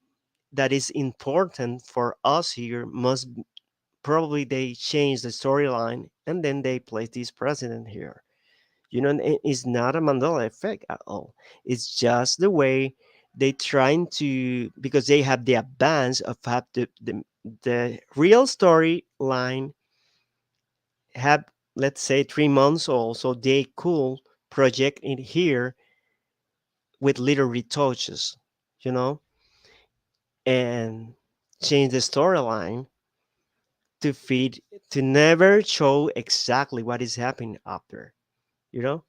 that is important for us here must probably they change the storyline and then they place this president here. You know, and it's not a Mandela effect at all. It's just the way they trying to, because they have the advance of have the real storyline have, let's say, 3 months old, so they could project it here with little retouches, you know, and change the storyline to feed, to never show exactly what is happening up there, you know.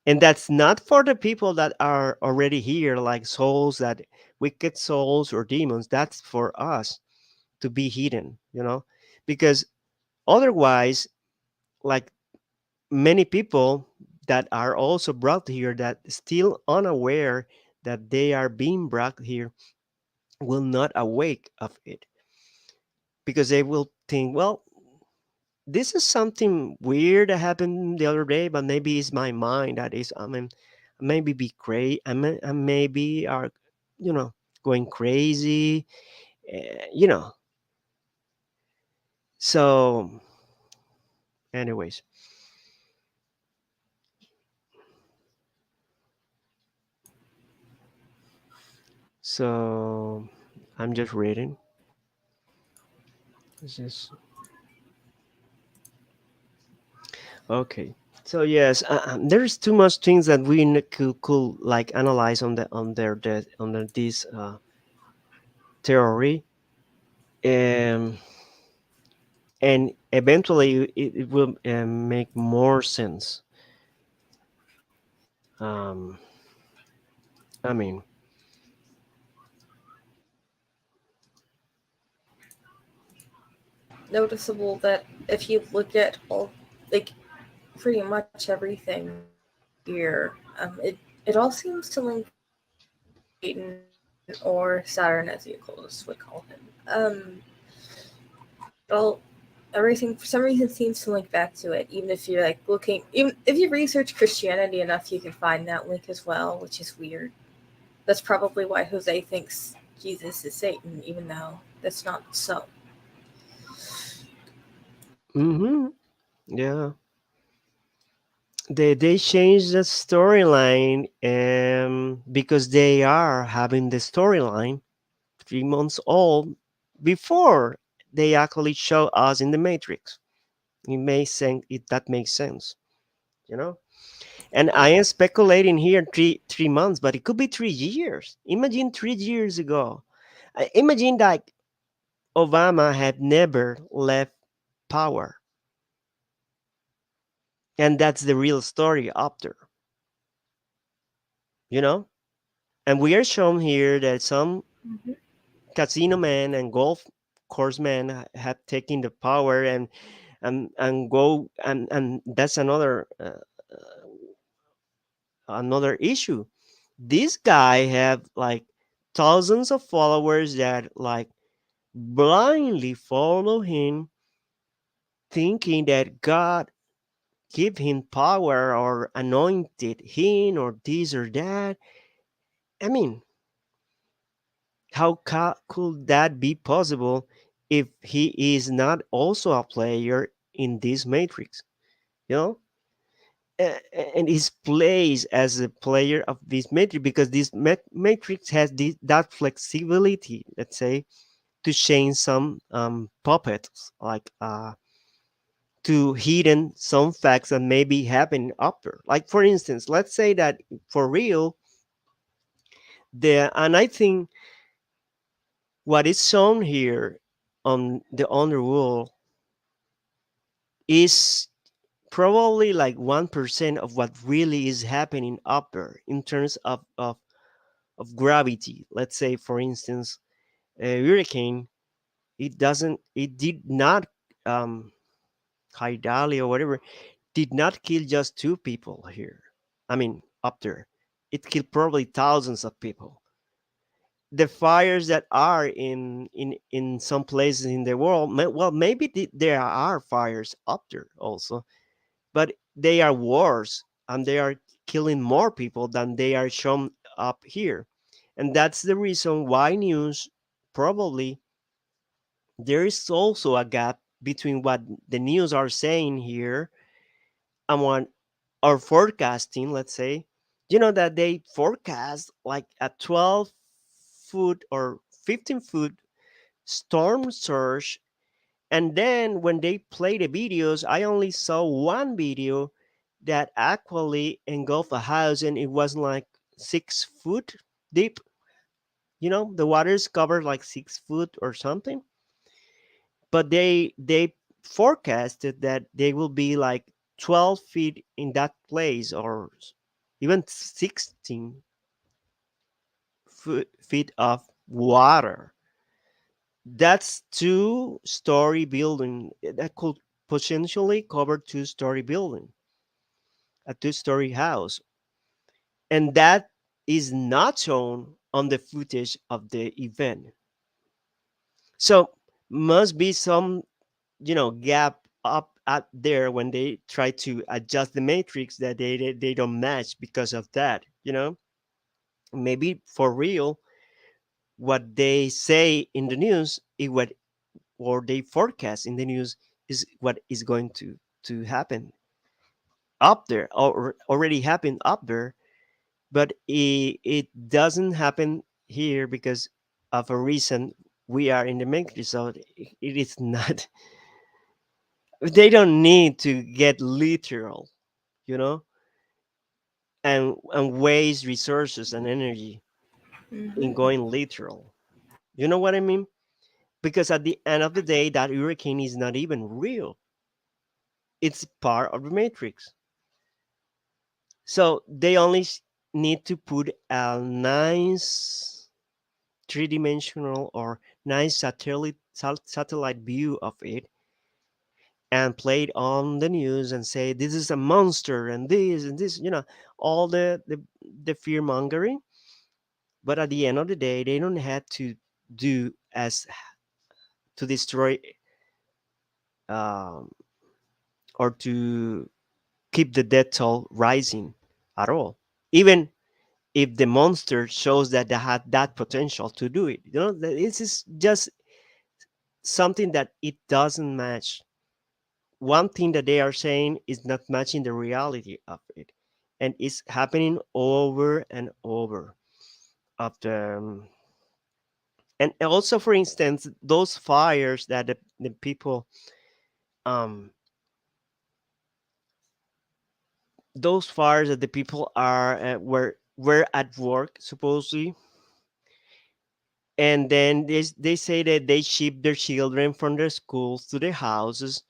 And that's not for the people that are already here, like souls, that wicked souls or demons. That's for us to be hidden, you know, because otherwise, like many people that are also brought here that still unaware that they are being brought here will not awake of it, because they will think, well, this is something weird that happened the other day, but maybe it's my mind that is, I mean, maybe be crazy, I maybe are, you know, going crazy, you know. So, anyways, so I'm just reading. This is okay. So yes, there's too much things that we could like analyze on the on their the on this theory, um, and eventually it will make more sense. Um, I mean, Noticeable that if you look at all, like pretty much everything here, it all seems to link back to Satan or Saturn, as the occultists would call him. Well, everything for some reason seems to link back to it. Even if you're like looking, even if you research Christianity enough, you can find that link as well, which is weird. That's probably why Jose thinks Jesus is Satan, even though that's not so. mm-hmm, yeah, they changed the storyline, because they are having the storyline 3 months old before they actually show us in the Matrix. It may sense it that makes sense, you know. And I am speculating here three months, but it could be 3 years. Imagine 3 years ago. Imagine that Obama had never left power, and that's the real story after, you know. And we are shown here that some Mhm. casino men and golf course men have taken the power, and go, and that's another issue. This guy have like thousands of followers that like blindly follow him, thinking that God give him power or anointed him or this or that. I mean, how could that be possible if he is not also a player in this matrix, you know? And his plays as a player of this matrix, because this matrix has that flexibility, let's say, to change some puppets, like to hidden some facts that may be happening after. Like for instance, let's say that for real, and I think what is shown here on the underworld is probably like 1% of what really is happening up there in terms of gravity. Let's say, for instance, a hurricane, it did not, um, Haidali or whatever, did not kill just two people here. I mean, up there. it killed probably thousands of people. The fires that are in some places in the world, well, maybe there are fires up there also, but they are worse and they are killing more people than they are shown up here. And that's the reason why news probably there is also a gap between what the news are saying here and what or forecasting, let's say. You know that they forecast like a 12-foot or 15-foot storm surge. And then when they play the videos, I only saw one video that actually engulfed a house and it was like 6 foot deep. You know, the water is covered like 6 foot or something. But they forecasted that they will be like 12 feet in that place or even 16 feet of water. That's two-story building that could potentially cover two-story building, a two-story house, and that is not shown on the footage of the event. So must be some gap up at there when they try to adjust the matrix that they don't match because of that. Maybe for real, what they say in the news is what or they forecast in the news is what is going to happen up there or already happened up there, but it doesn't happen here because of a reason we are in the matrix, so it is not. They don't need to get literal, you know and waste resources and energy in Hmm. going literal. You know what I mean? Because at the end of the day, that hurricane is not even real. It's part of the matrix. So they only need to put a nice three-dimensional or nice satellite view of it and play it on the news and say this is a monster and this, all the fear mongering. But at the end of the day, they don't have to do as to destroy um, or to keep the death toll rising at all. Even if the monster shows that they had that potential to do it, this is just something that it doesn't match. One thing that they are saying is not matching the reality of it, and it's happening over and over of and also, for instance, those fires that the people um those fires that the people are were at work supposedly, and then they say that they ship their children from their schools to their houses,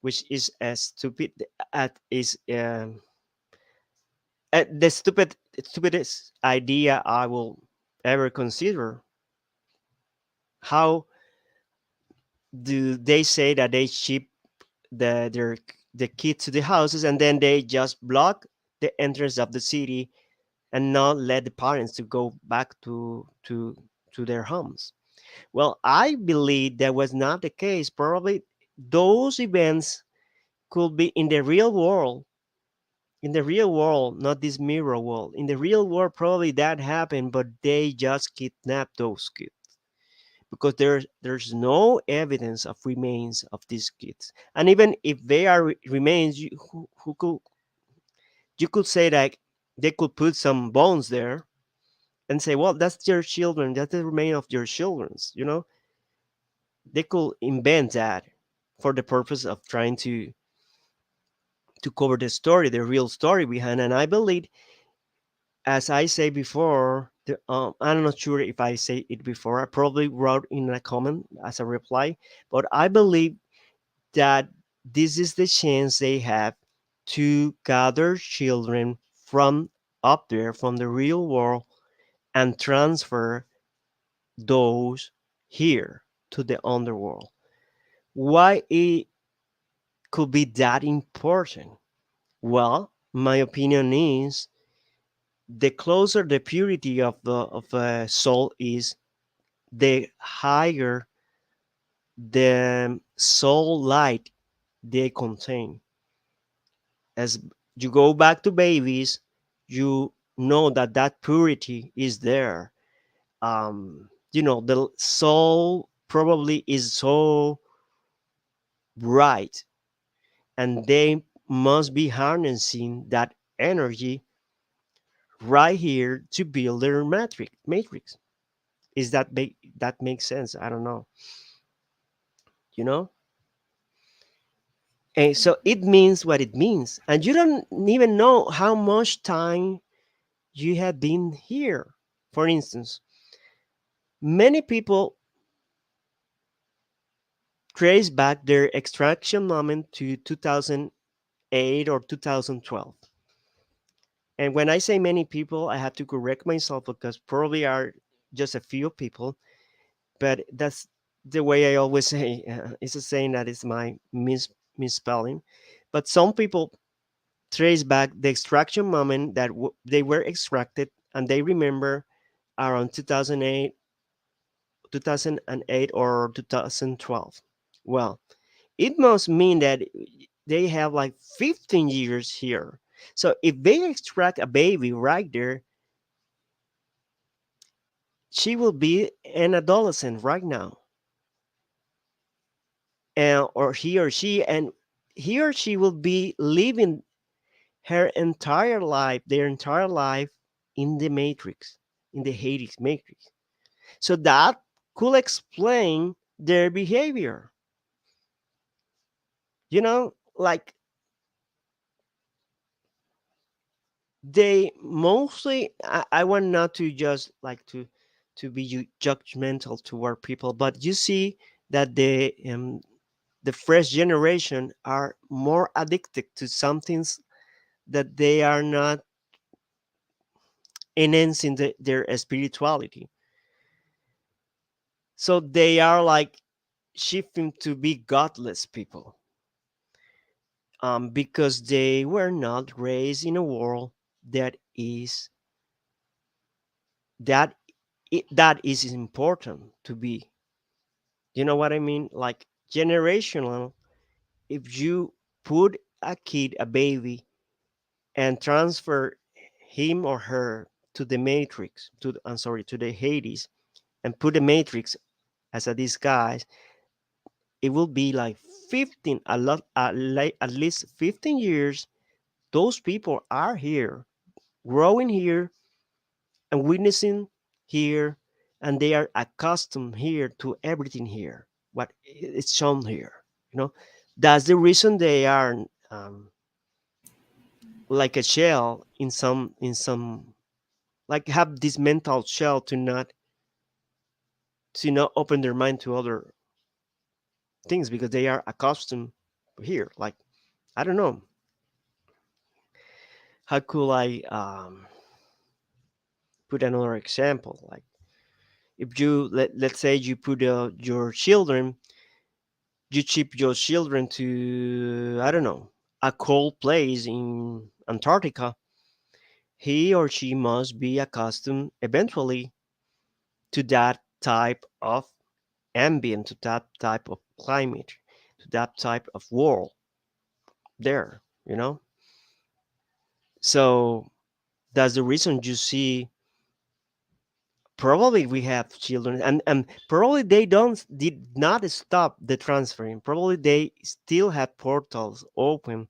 which is as stupid at is the stupidest idea I will ever consider. How do they say that they ship the kids to the houses and then they just block the entrance of the city and not let the parents to go back to their homes? Well, I believe that was not the case. Probably those events could be in the real world. In the real world, not this mirror world. In the real world, probably that happened, but they just kidnapped those kids because there's no evidence of remains of these kids. And even if they are remains, who could you could say that they could put some bones there and say, well, that's your children, that's the remain of your children's. They could invent that for the purpose of trying to cover the story, the real story behind. And I believe, as I say before, I'm not sure if I say it before. I probably wrote in a comment as a reply, but I believe that this is the chance they have to gather children from up there, from the real world, and transfer those here to the underworld. Why it could be that important? Well, my opinion is the closer the purity of a soul is, the higher the soul light they contain. As you go back to babies, you know that that purity is there. The soul probably is so bright, and they must be harnessing that energy right here to build their matrix. Is that makes sense? I don't know. You know. And so it means what it means, and you don't even know how much time you have been here. For instance, many people trace back their extraction moment to 2008 or 2012. And when I say many people, I have to correct myself because probably are just a few people, but that's the way I always say. It's a saying that is my misspelling. But some people trace back the extraction moment that they were extracted, and they remember around 2008 or 2012. Well, it must mean that they have like 15 years here. So if they extract a baby right there, she will be an adolescent right now, and or he or she will be living her entire life, their entire life, in the matrix, in the Hades matrix. So that could explain their behavior. Like they mostly, I want not to just like to be judgmental toward people, but you see that the fresh generation are more addicted to some things that they are not enhancing their spirituality. So they are like shifting to be godless people, because they were not raised in a world that is that that is important to be. You know what I mean? Like generational. If you put a kid, a baby, and transfer him or her to the matrix, I'm sorry, to the Hades, and put the matrix as a disguise, it will be like 15, a lot, at least 15 years. Those people are here, growing here, and witnessing here, and they are accustomed here to everything here, what it's shown here. You know, that's the reason they are, like a shell in some, like have this mental shell to not open their mind to other things because they are accustomed here. Like, I don't know, how could I put another example? Like, if you let's say you put your children, you ship your children to, I don't know, a cold place in Antarctica, he or she must be accustomed eventually to that type of ambient, to that type of climate, to that type of world there. So that's the reason you see, probably we have children, and probably they don't did not stop the transferring. Probably they still have portals open,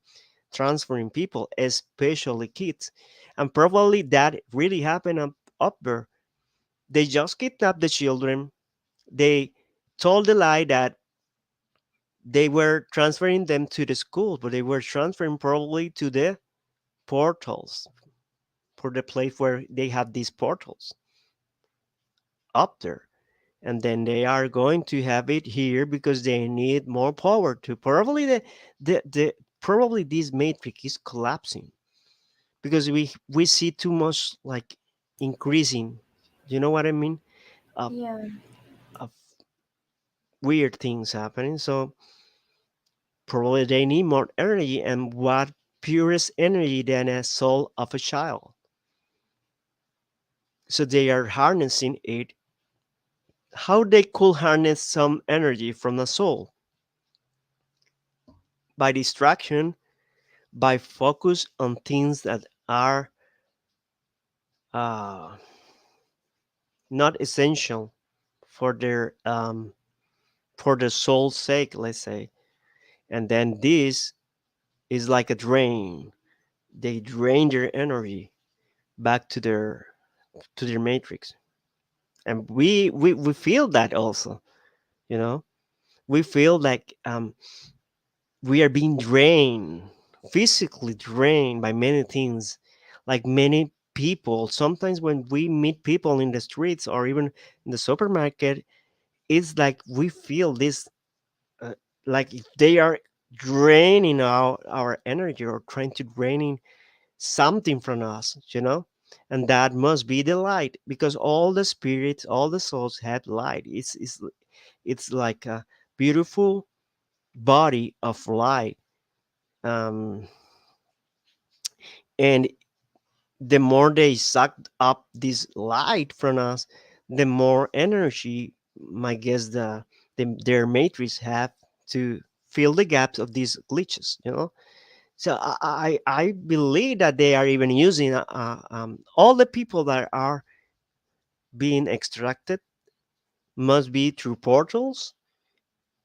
transferring people, especially kids. And probably that really happened up there. They just kidnapped the children. They told the lie that they were transferring them to the school, but they were transferring probably to the portals, for the place where they have these portals up there. And then they are going to have it here because they need more power to, probably the probably this matrix is collapsing because we see too much, like, increasing, you know what I mean, of, Yeah. of weird things happening. So probably they need more energy, and what purest energy than a soul of a child. So they are harnessing it. How they could harness some energy from the soul? By distraction, by focus on things that are uh, not essential for their soul's sake, let's say. And then this is like a drain. They drain their energy back to their matrix, and we feel that also. You know, we feel like we are being drained, physically drained by many things, like many people. Sometimes when we meet people in the streets or even in the supermarket, it's like we feel this, uh, like if they are draining our energy or trying to draining something from us, you know. And that must be the light, because all the spirits, all the souls have light. It's like a beautiful body of light. um and the more they suck up this light from us, the more energy, I guess, their matrix have to fill the gaps of these glitches, you know. So I believe that they are even using all the people that are being extracted must be through portals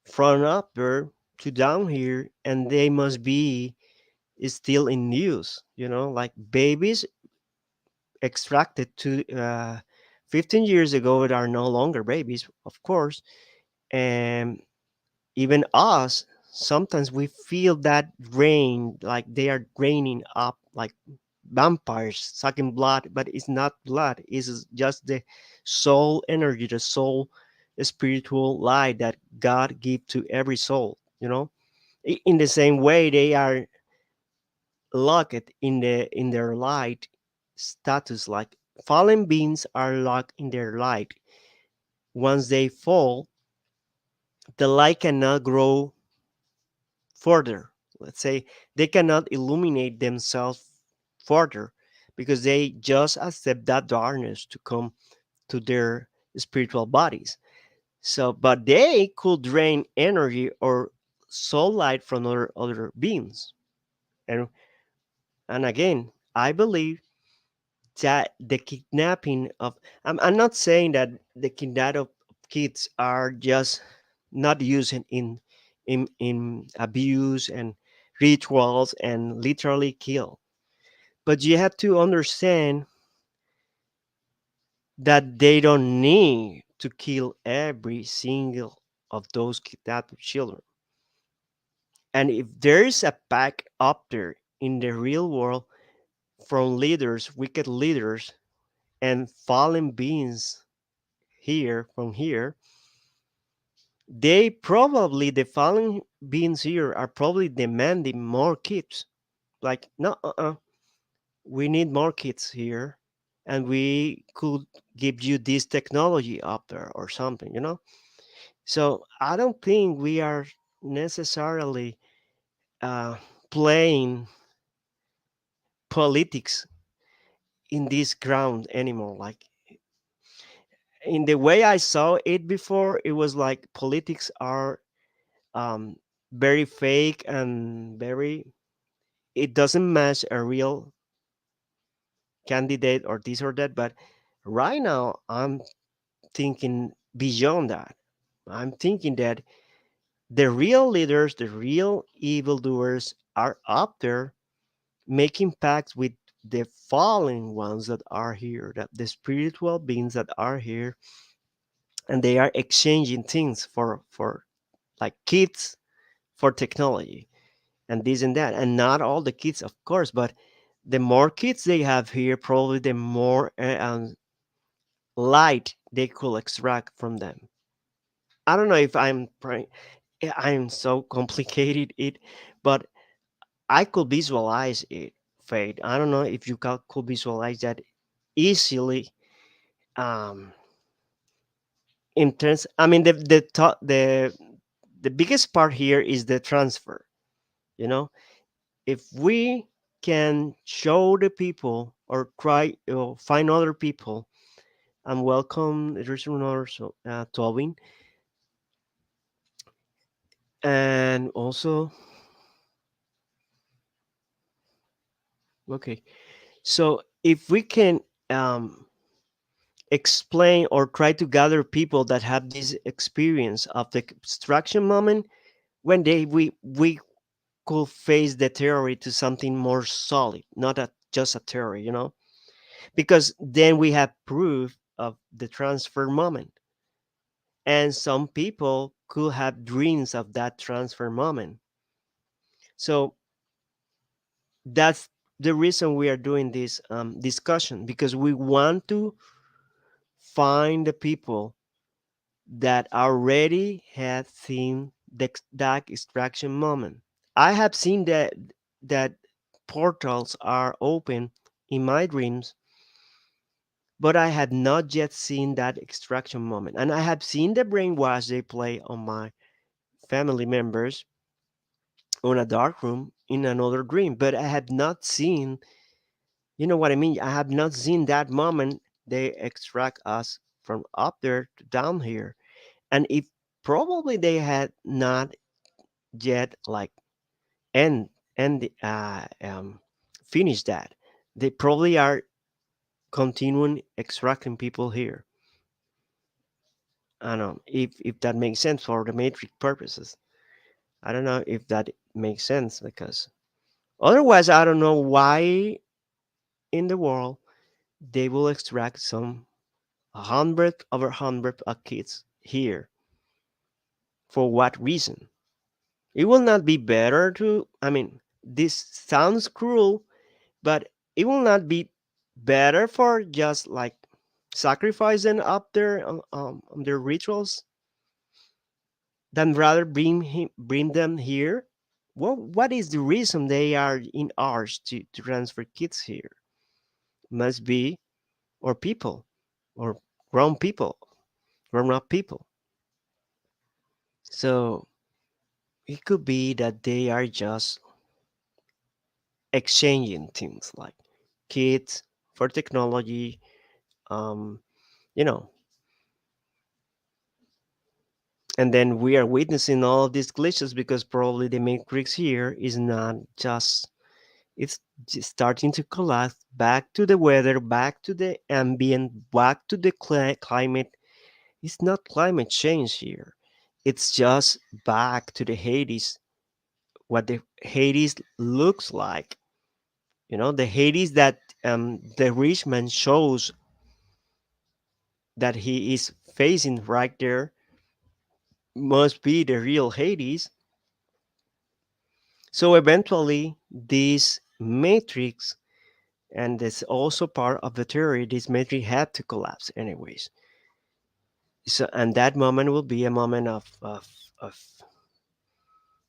from up there to down here, and they must be still in use, you know, like babies extracted to 15 years ago that are no longer babies, of course. And even us, sometimes we feel that drain, like they are draining up like vampires sucking blood, but it's not blood, it's just the soul energy, the soul spiritual light that God give to every soul, you know. In the same way, they are locked in their light status, like fallen beings are locked in their light. Once they fall, the light cannot grow further. Let's say they cannot illuminate themselves further, because they just accept that darkness to come to their spiritual bodies. So, but they could drain energy or soul light from other beings. And and again, I believe that the kidnapping of, I'm not saying that the kidnapping of kids are just not using in abuse and rituals and literally kill, but you have to understand that they don't need to kill every single of those kidnapped children. And if there is a pack up there in the real world from leaders, wicked leaders, and fallen beings here from here, they probably, the fallen beings here are probably demanding more kids. Like, no, we need more kids here, and we could give you this technology up there or something, you know. So I don't think we are necessarily uh, playing politics in this ground anymore. Like, in the way I saw it before, it was like politics are um, very fake and very, it doesn't match a real candidate or this or that. But right now I'm thinking beyond that. I'm thinking that the real leaders, the real evildoers are up there making pacts with the fallen ones that are here, that the spiritual beings that are here, and they are exchanging things for like kids for technology and this and that. And not all the kids, of course, but the more kids they have here, probably the more light they could extract from them. I don't know if I'm so complicated it, but I could visualize it, Fate. I don't know if you could visualize that easily. Um, in terms, I mean, the biggest part here is the transfer. You know, if we can show the people or try find other people and welcome listener Tobin, and also okay. So if we can um, explain or try to gather people that have this experience of the abstraction moment, when we could face the theory to something more solid, not just a theory, because then we have proof of the transfer moment, and some people could have dreams of that transfer moment. So that's the reason we are doing this discussion, because we want to find the people that already had seen the that extraction moment. I have seen that portals are open in my dreams, but I had not yet seen that extraction moment. And I have seen the brainwash they play on my family members on a dark room in another dream, but I have not seen, you know what I mean? I have not seen that moment they extract us from up there to down here. And if probably they had not yet like end end finish that, they probably are continuing extracting people here. I don't know if that makes sense for the matrix purposes. I don't know if that makes sense, because otherwise I don't know why in the world they will extract some 100 of kids here. For what reason? It will not be better to, I mean, this sounds cruel, but it will not be better for just like sacrificing up there on their rituals, than rather bring them here. What is the reason they are in ours to transfer kids here? Must be or people, or grown people, grown up people. So it could be that they are just exchanging things like kids for technology. um you know and then we are witnessing all of these glitches, because probably the matrix here is not just, it's just starting to collapse back to the weather, back to the ambient, back to the climate. It's not climate change here, it's just back to the Hades, what the Hades looks like. The Hades that the rich man shows that he is facing right there must be the real Hades. So eventually, this matrix, and it's also part of the theory, this matrix had to collapse anyways. So, and that moment will be a moment of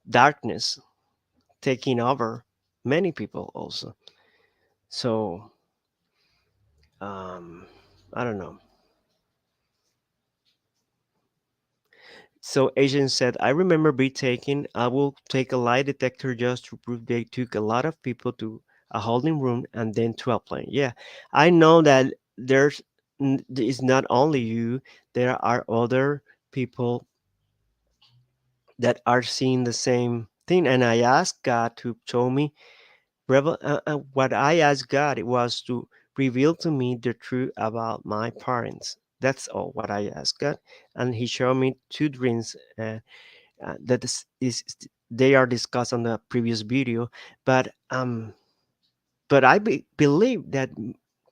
darkness taking over many people also. So, um, I don't know. So agent said, I remember be taking, I will take a lie detector just to prove they took a lot of people to a holding room and then to a plane. Yeah, I know that it's not only you, there are other people that are seeing the same thing. And I asked God to show me, what I asked God it was to reveal to me the truth about my parents. That's all what I asked God. And he showed me two dreams. That is they are discussed on the previous video, but I believe that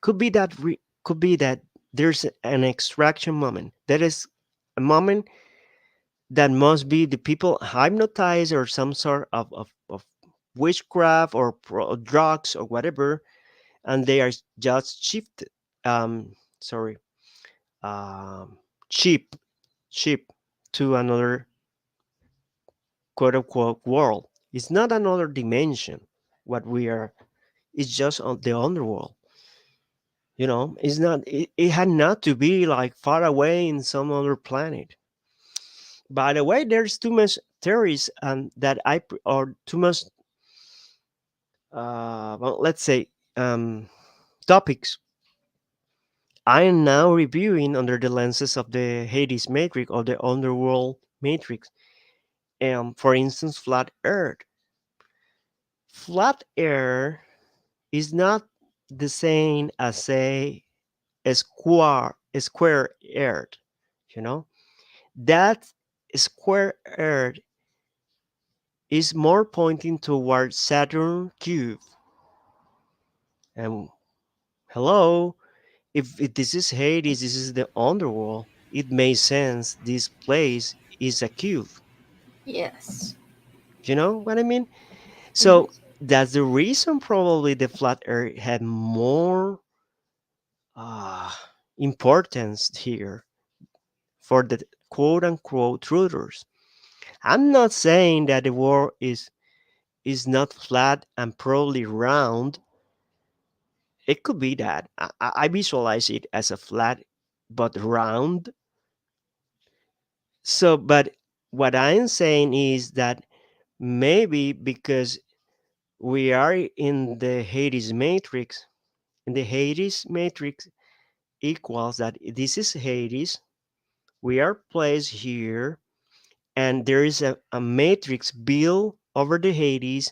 could be that there's an extraction moment, that is a moment that must be the people hypnotized or some sort of witchcraft or drugs or whatever, and they are just shifted, sorry, um cheap cheap to another quote unquote world. It's not another dimension. What we are, it's just on the underworld. It's not. It had not to be like far away in some other planet. By the way, there's too much theories that or too much. Well, let's say topics I am now reviewing under the lenses of the Hades matrix or the underworld matrix. For instance, flat Earth. Flat Earth is not the same as say a square Earth. You know that square Earth is more pointing toward Saturn cube. And hello, if this is Hades, this is the underworld. It makes sense. This place is a cube. Yes. You know what I mean? Hmm. So that's the reason probably the flat Earth had more uh, importance here for the quote unquote truthers. I'm not saying that the world is not flat and probably round. It could be that I visualize it as a flat but round. So, but what I'm saying is that maybe because we are in the Hades matrix, in the Hades matrix equals that this is Hades, we are placed here, and there is a matrix built over the Hades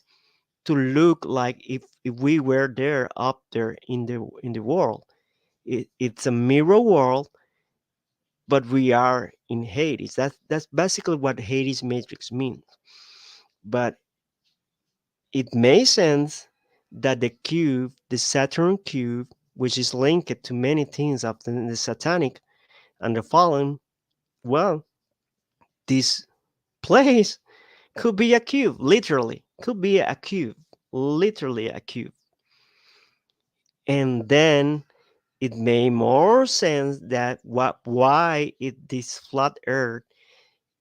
to look like if we were there up there in the world. It's a mirror world, but we are in Hades. That's basically what Hades matrix means. But it makes sense that the cube, the Saturn cube, which is linked to many things of the satanic and the fallen, well, this place could be a cube, literally, could be a cube, literally a cube. And then it made more sense that why this flat Earth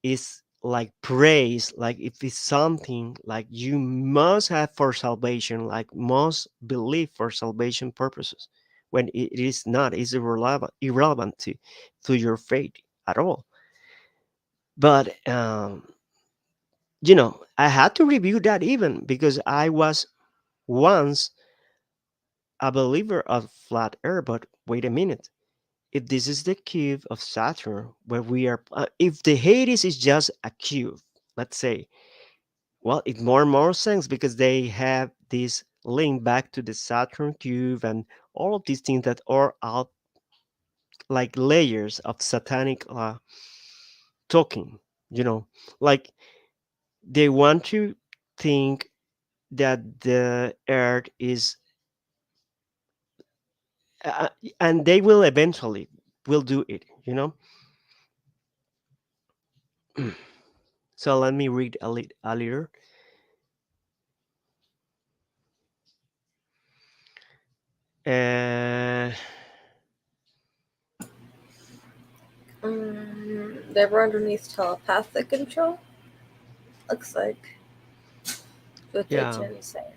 is like praise, like if it's something like you must have for salvation, like must believe for salvation purposes, when it is not, is irrelevant to your faith at all. But I had to review that even because I was once a believer of flat Earth. But wait a minute, if this is the cube of Saturn, where we are, if the Hades is just a cube, let's say, well, it more and more sense because they have this link back to the Saturn cube and all of these things that are out like layers of satanic talking. You know, like they want to think that the Earth is, uh, and they will eventually will do it. So let me read a little. Uh, They were underneath telepathic control. Looks like what the yeah, chat is saying.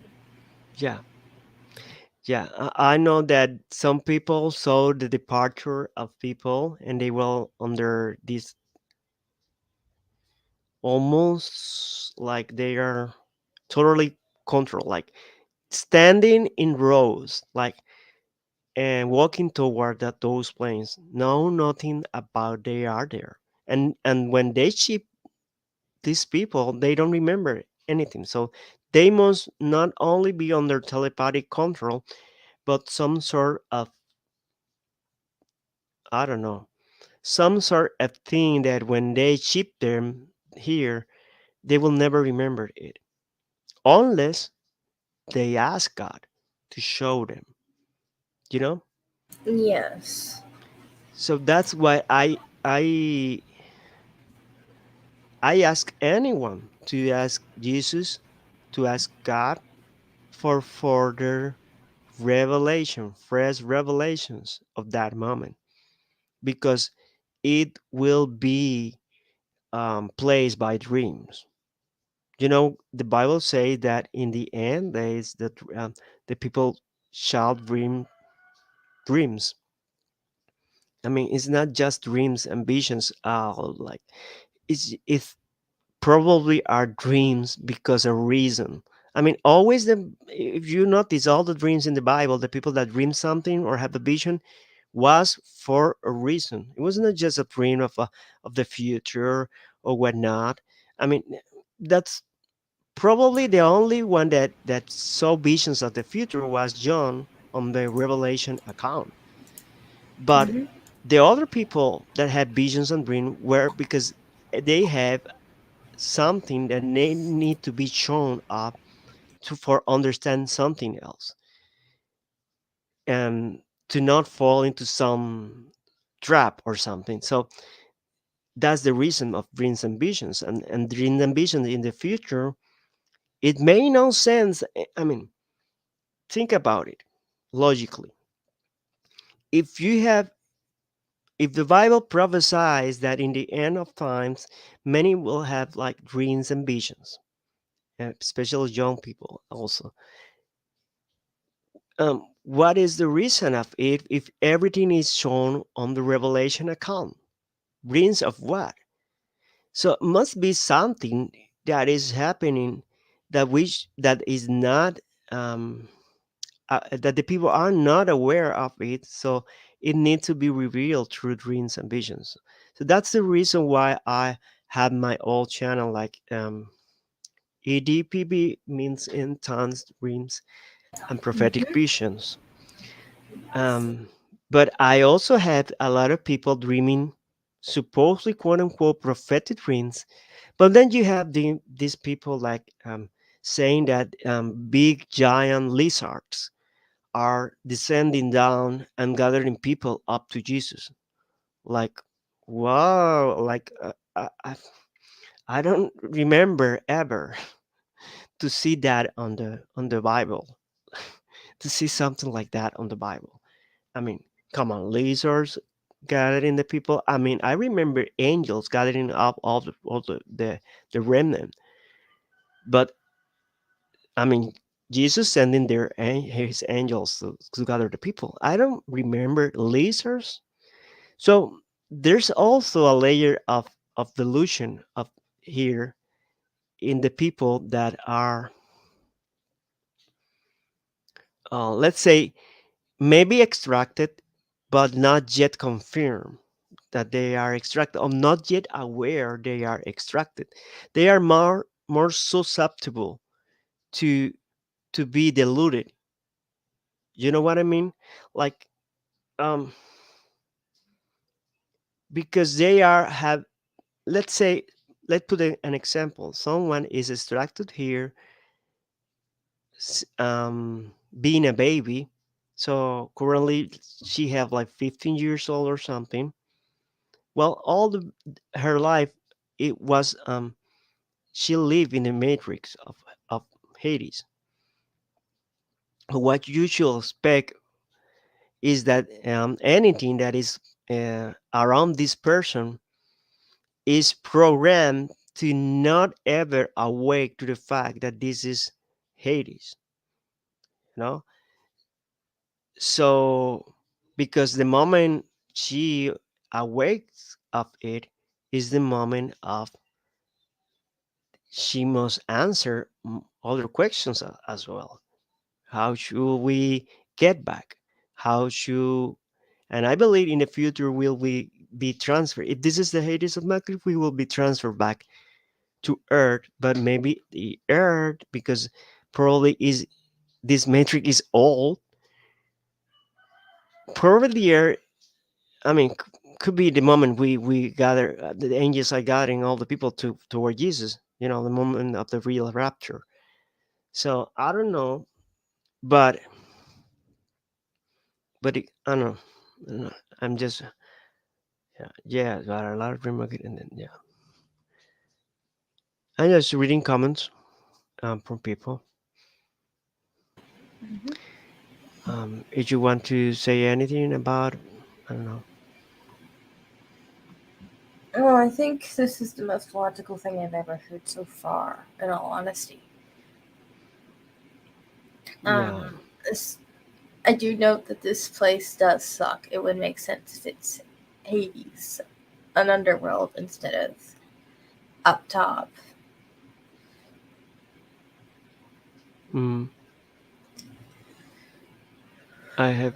yeah, yeah. I know that some people saw the departure of people, and they were under this almost like they are totally controlled, like standing in rows, like and walking toward those planes. Know nothing about they are there, and when they ship these people, they don't remember anything. So they must not only be under telepathic control, but some sort of, I don't know, some sort of thing that when they ship them here, they will never remember it unless they ask God to show them, you know? Yes. So that's why I ask anyone to ask Jesus, to ask God for further revelation, fresh revelations of that moment, because it will be placed by dreams. The Bible says that in the end days that the people shall dream dreams. I mean, it's not just dreams and visions. Like it's probably our dreams because of reason. I mean, always if you notice all the dreams in the Bible, the people that dream something or have a vision was for a reason. It was not just a dream of the future or whatnot. I mean, that's probably the only one that saw visions of the future was John on the Revelation account. But Hmm. the other people that had visions and dreams were because they have something that they need to be shown up to for understand something else, and to not fall into some trap or something. So that's the reason of dreams and visions, and dreams and visions in the future. It may no sense. I mean, think about it logically. If you have, if the Bible prophesies that in the end of times many will have like dreams and visions, especially young people also, what is the reason of it if everything is shown on the Revelation account? Dreams of what? So it must be something that is happening that is not, um, that the people are not aware of it. So it needs to be revealed through dreams and visions. So that's the reason why I have my old channel, like, EDPB means in tongues, dreams, and prophetic visions. Um, but I also had a lot of people dreaming supposedly quote unquote prophetic dreams. But then you have these people like, saying that, big giant lizards are descending down and gathering people up to Jesus. Like, wow, like, I don't remember ever to see that on the Bible, to see something like that on the Bible. I mean, come on, lizards gathering the people. I mean, I remember angels gathering up the remnant, but I mean, Jesus sending his angels to gather the people. I don't remember lizards. So there's also a layer of delusion of here in the people that are, let's say, maybe extracted, but not yet confirmed that they are extracted, or not yet aware they are extracted. They are more susceptible to be deluded. You know what I mean? Like, um, because they are have, let's say, let's put an example. Someone is extracted here, being a baby. So currently she have like 15 years old or something. Well, her life, it was, she lived in the matrix of Hades. What you should expect is that, anything that is, around this person is programmed to not ever awake to the fact that this is Hades. You know, so because the moment she awakes of it is the moment of she must answer, other questions, as well. How should we get back? How should, and I believe in the future will we be transferred. If this is the Hades of Matrix, we will be transferred back to Earth, but maybe the Earth, because probably is this matrix is old. Probably the Earth. I mean, could be the moment we gather, the angels are gathering all the people to toward Jesus. You know, the moment of the real rapture. So I don't know, but I don't know. I don't know. I'm just, yeah. There are a lot of remarks, and then yeah, I'm just reading comments, from people. Hmm. If you want to say anything about, I don't know. Well, I think this is the most logical thing I've ever heard so far, in all honesty. Yeah. This, I do note that this place does suck. It would make sense if it's Hades, an underworld, instead of up top. Mm, I have.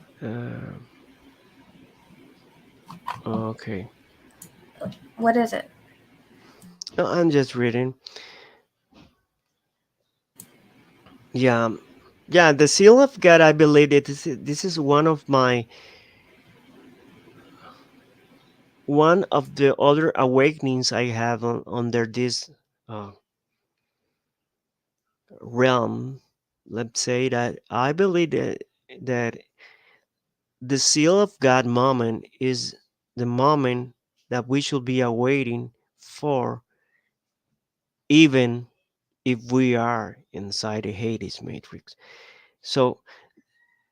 Okay. What is it? No, I'm just reading. Yeah. Yeah, the seal of God, I believe that this is one of the other awakenings I have under this uh, realm. Let's say that I believe that the seal of God moment is the moment that we should be awaiting for, even if we are inside the Hades matrix. So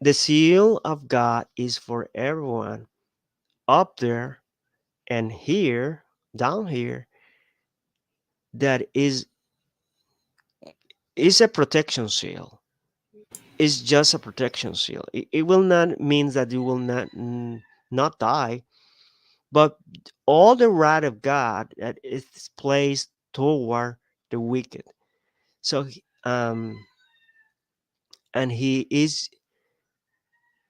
the seal of God is for everyone up there and here, down here, that is a protection seal. It's just a protection seal. It will not mean that you will not die, but all the wrath of God that is placed toward the wicked. So, and he is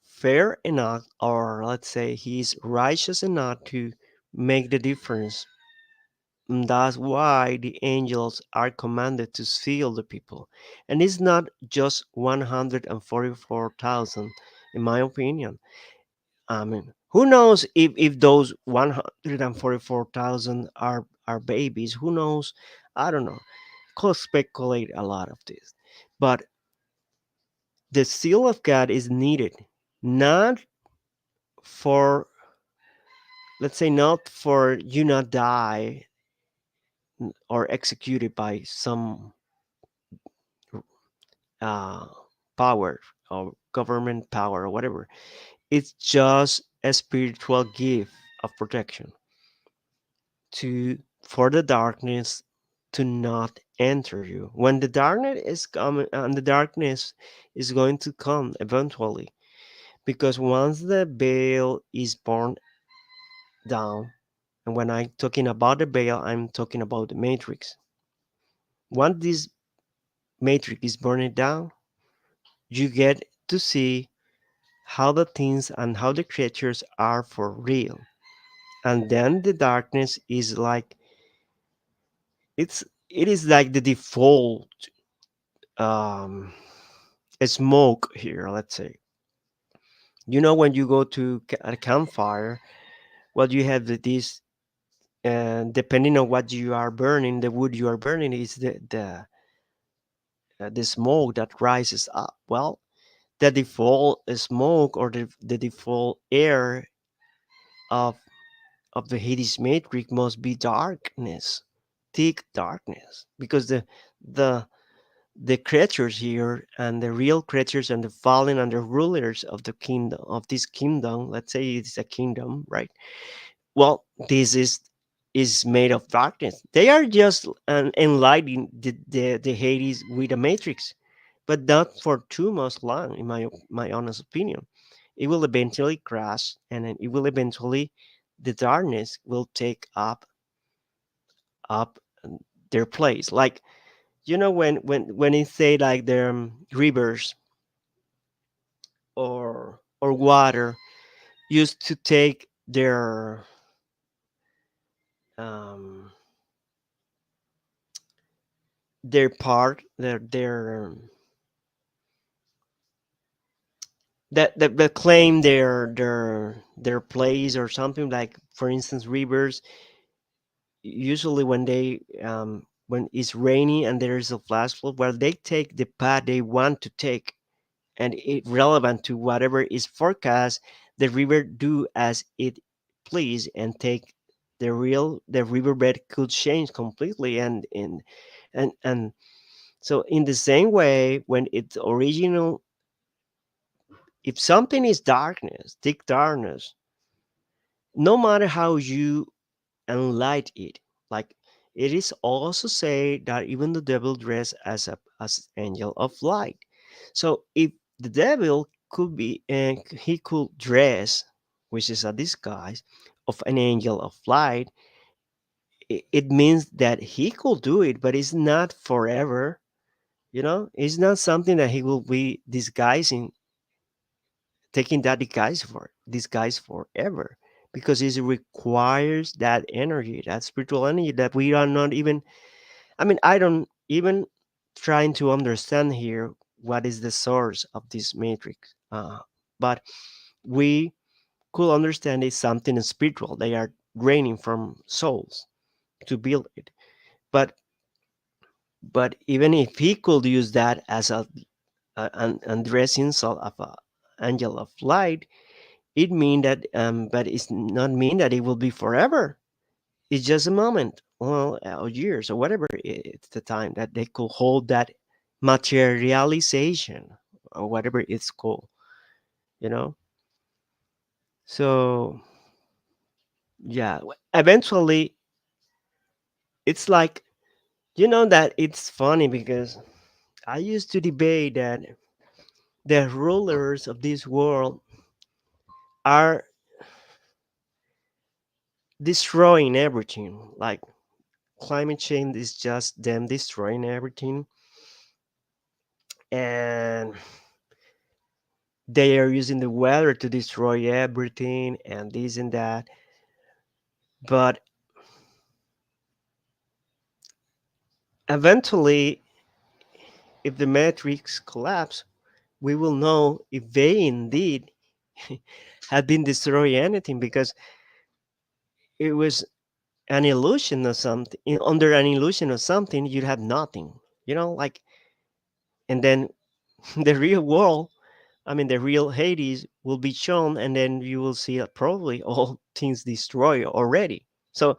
fair enough, or let's say he is righteous enough to make the difference. And that's why the angels are commanded to seal the people. And it's not just 144,000, in my opinion. I mean, who knows if those 144,000 are babies? Who knows? I don't know. Could speculate a lot of this. But the seal of God is needed, not for, let's say, not for you not die or executed by some uh, power or government power or whatever. It's just a spiritual gift of protection to for the darkness to not enter you. When the darkness is coming, and the darkness is going to come eventually, because once the veil is born down, and when I'm talking about the veil, I'm talking about the matrix. Once this matrix is burning down, you get to see how the things and how the creatures are for real. And then the darkness is like it is like the default um smoke here, let's say. When you go to a campfire, what you have this, and depending on what you are burning, the wood you are burning is the smoke that rises up. Well, the default smoke, or the default air of the Hades matrix must be darkness, thick darkness, because the the creatures here, and the real creatures, and the fallen, and the rulers of the kingdom, of this kingdom, let's say it's a kingdom, right? Well, this is made of darkness. They are just enlightening the Hades with a matrix, but not for too much long, in my honest opinion. It will eventually crash, and then it will eventually, the darkness will take up their place. Like, when it say like the rivers or water used to take um their part, that claim their place, or something, like, for instance, rivers. Usually when it's rainy and there is a flash flood, well, they take the path they want to take, and it relevant to whatever is forecast. The river do as it please, and take the riverbed could change completely, and so in the same way, when it's original, if something is darkness, thick darkness, no matter how you enlight it, like, it is also say that even the devil dressed as angel of light. So if the devil could be, he could dress, which is a disguise of an angel of light, it means that he could do it, but it's not forever. It's not something that he will be disguising, taking that disguise forever. because it requires that energy, that spiritual energy that we are not even. I mean, I don't even trying to understand here what is the source of this matrix. But we could understand it's something spiritual. They are draining from souls to build it. But even if he could use that as an undressing soul of an angel of light, it mean that but it's not mean that it will be forever. It's just a moment, well, or years or whatever it's the time that they could hold that materialization or whatever it's called, you know. So yeah, eventually it's like, that it's funny because I used to debate that the rulers of this world are destroying everything. Like climate change is just them destroying everything, and they are using the weather to destroy everything and this and that. But eventually, if the matrix collapse, we will know if they indeed had been destroying anything, because it was an illusion of something. Under an illusion of something, you'd have nothing. Like, and then the real world, I mean, the real Hades will be shown, and then you will see probably all things destroyed already. So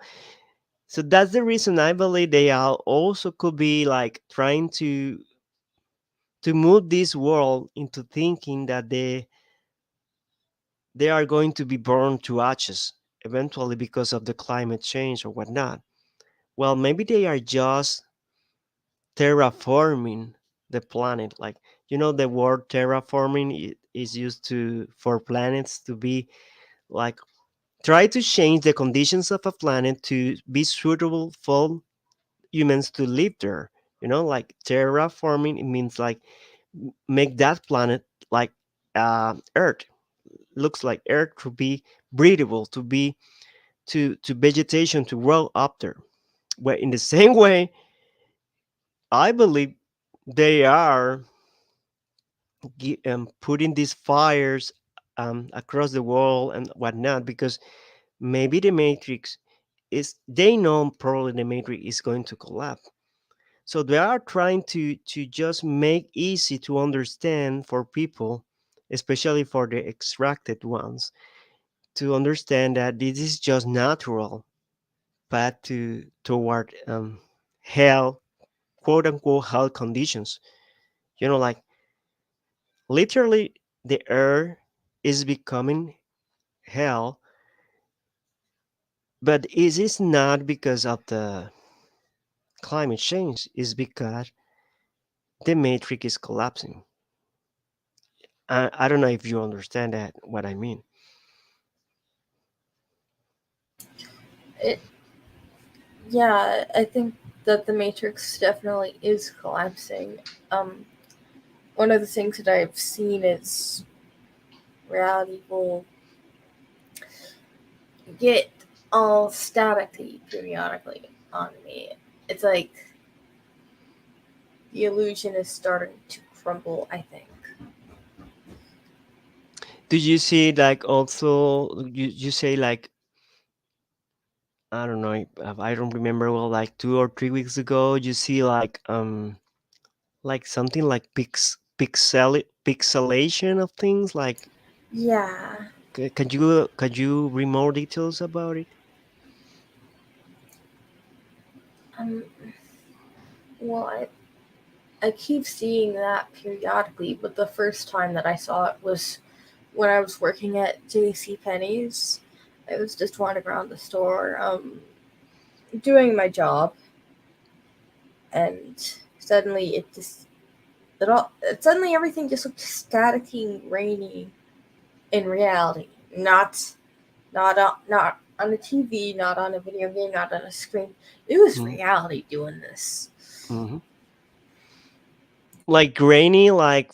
that's the reason I believe they are also could be like trying to move this world into thinking that they are going to be burned to ashes eventually because of the climate change or whatnot. Well, maybe they are just terraforming the planet. Like, the word terraforming is used to for planets to be like try to change the conditions of a planet to be suitable for humans to live there. Like terraforming, it means like make that planet like Earth, looks like Earth, to be breathable, to be to vegetation to grow up there. But in the same way, I believe they are putting these fires across the world and whatnot, because maybe the matrix is, they know probably the matrix is going to collapse. So they are trying to just make easy to understand for people, especially for the extracted ones, to understand that this is just natural path to toward hell, quote unquote hell conditions. Like literally the earth is becoming hell, but it is not because of the climate change, is because the matrix is collapsing. I don't know if you understand that what I mean. It, yeah, I think that the Matrix definitely is collapsing. Um, One of the things that I've seen is reality will get all staticky periodically on me. It's like the illusion is starting to crumble, I think. Do you see like also you say like, I don't know, I don't remember well, like 2 or 3 weeks ago you see like something like pixelation of things, like Yeah. could you read more details about it? Um, well, I keep seeing that periodically, but the first time that I saw it was when I was working at J.C. Penney's. I was just wandering around the store, doing my job, and suddenly suddenly everything just looked staticky and grainy in reality, not on a TV, not on a video game, not on a screen. It was Mm-hmm. reality doing this. Mm-hmm. Like grainy, like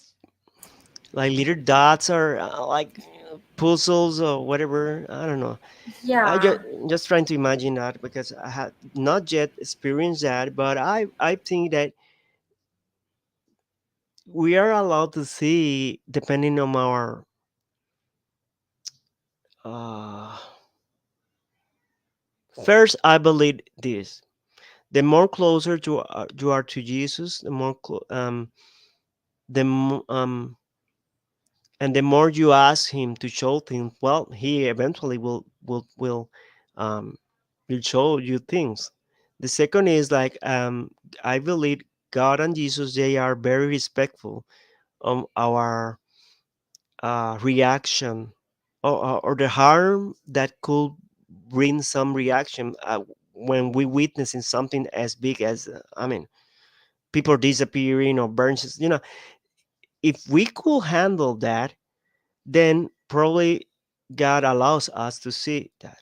little dots, or like puzzles or whatever. I don't know. I Yeah. just trying to imagine that because I had not yet experienced that, but I think that we are allowed to see depending on our uh, first. I believe this: the more closer you are to Jesus, the more the and the more you ask him to show things, well, he eventually um will show you things. The second is like I believe God and Jesus, they are very respectful of our reaction, or the harm that could bring some reaction when we witnessing something as big as I mean, people disappearing or burns. If we could handle that, then probably God allows us to see that.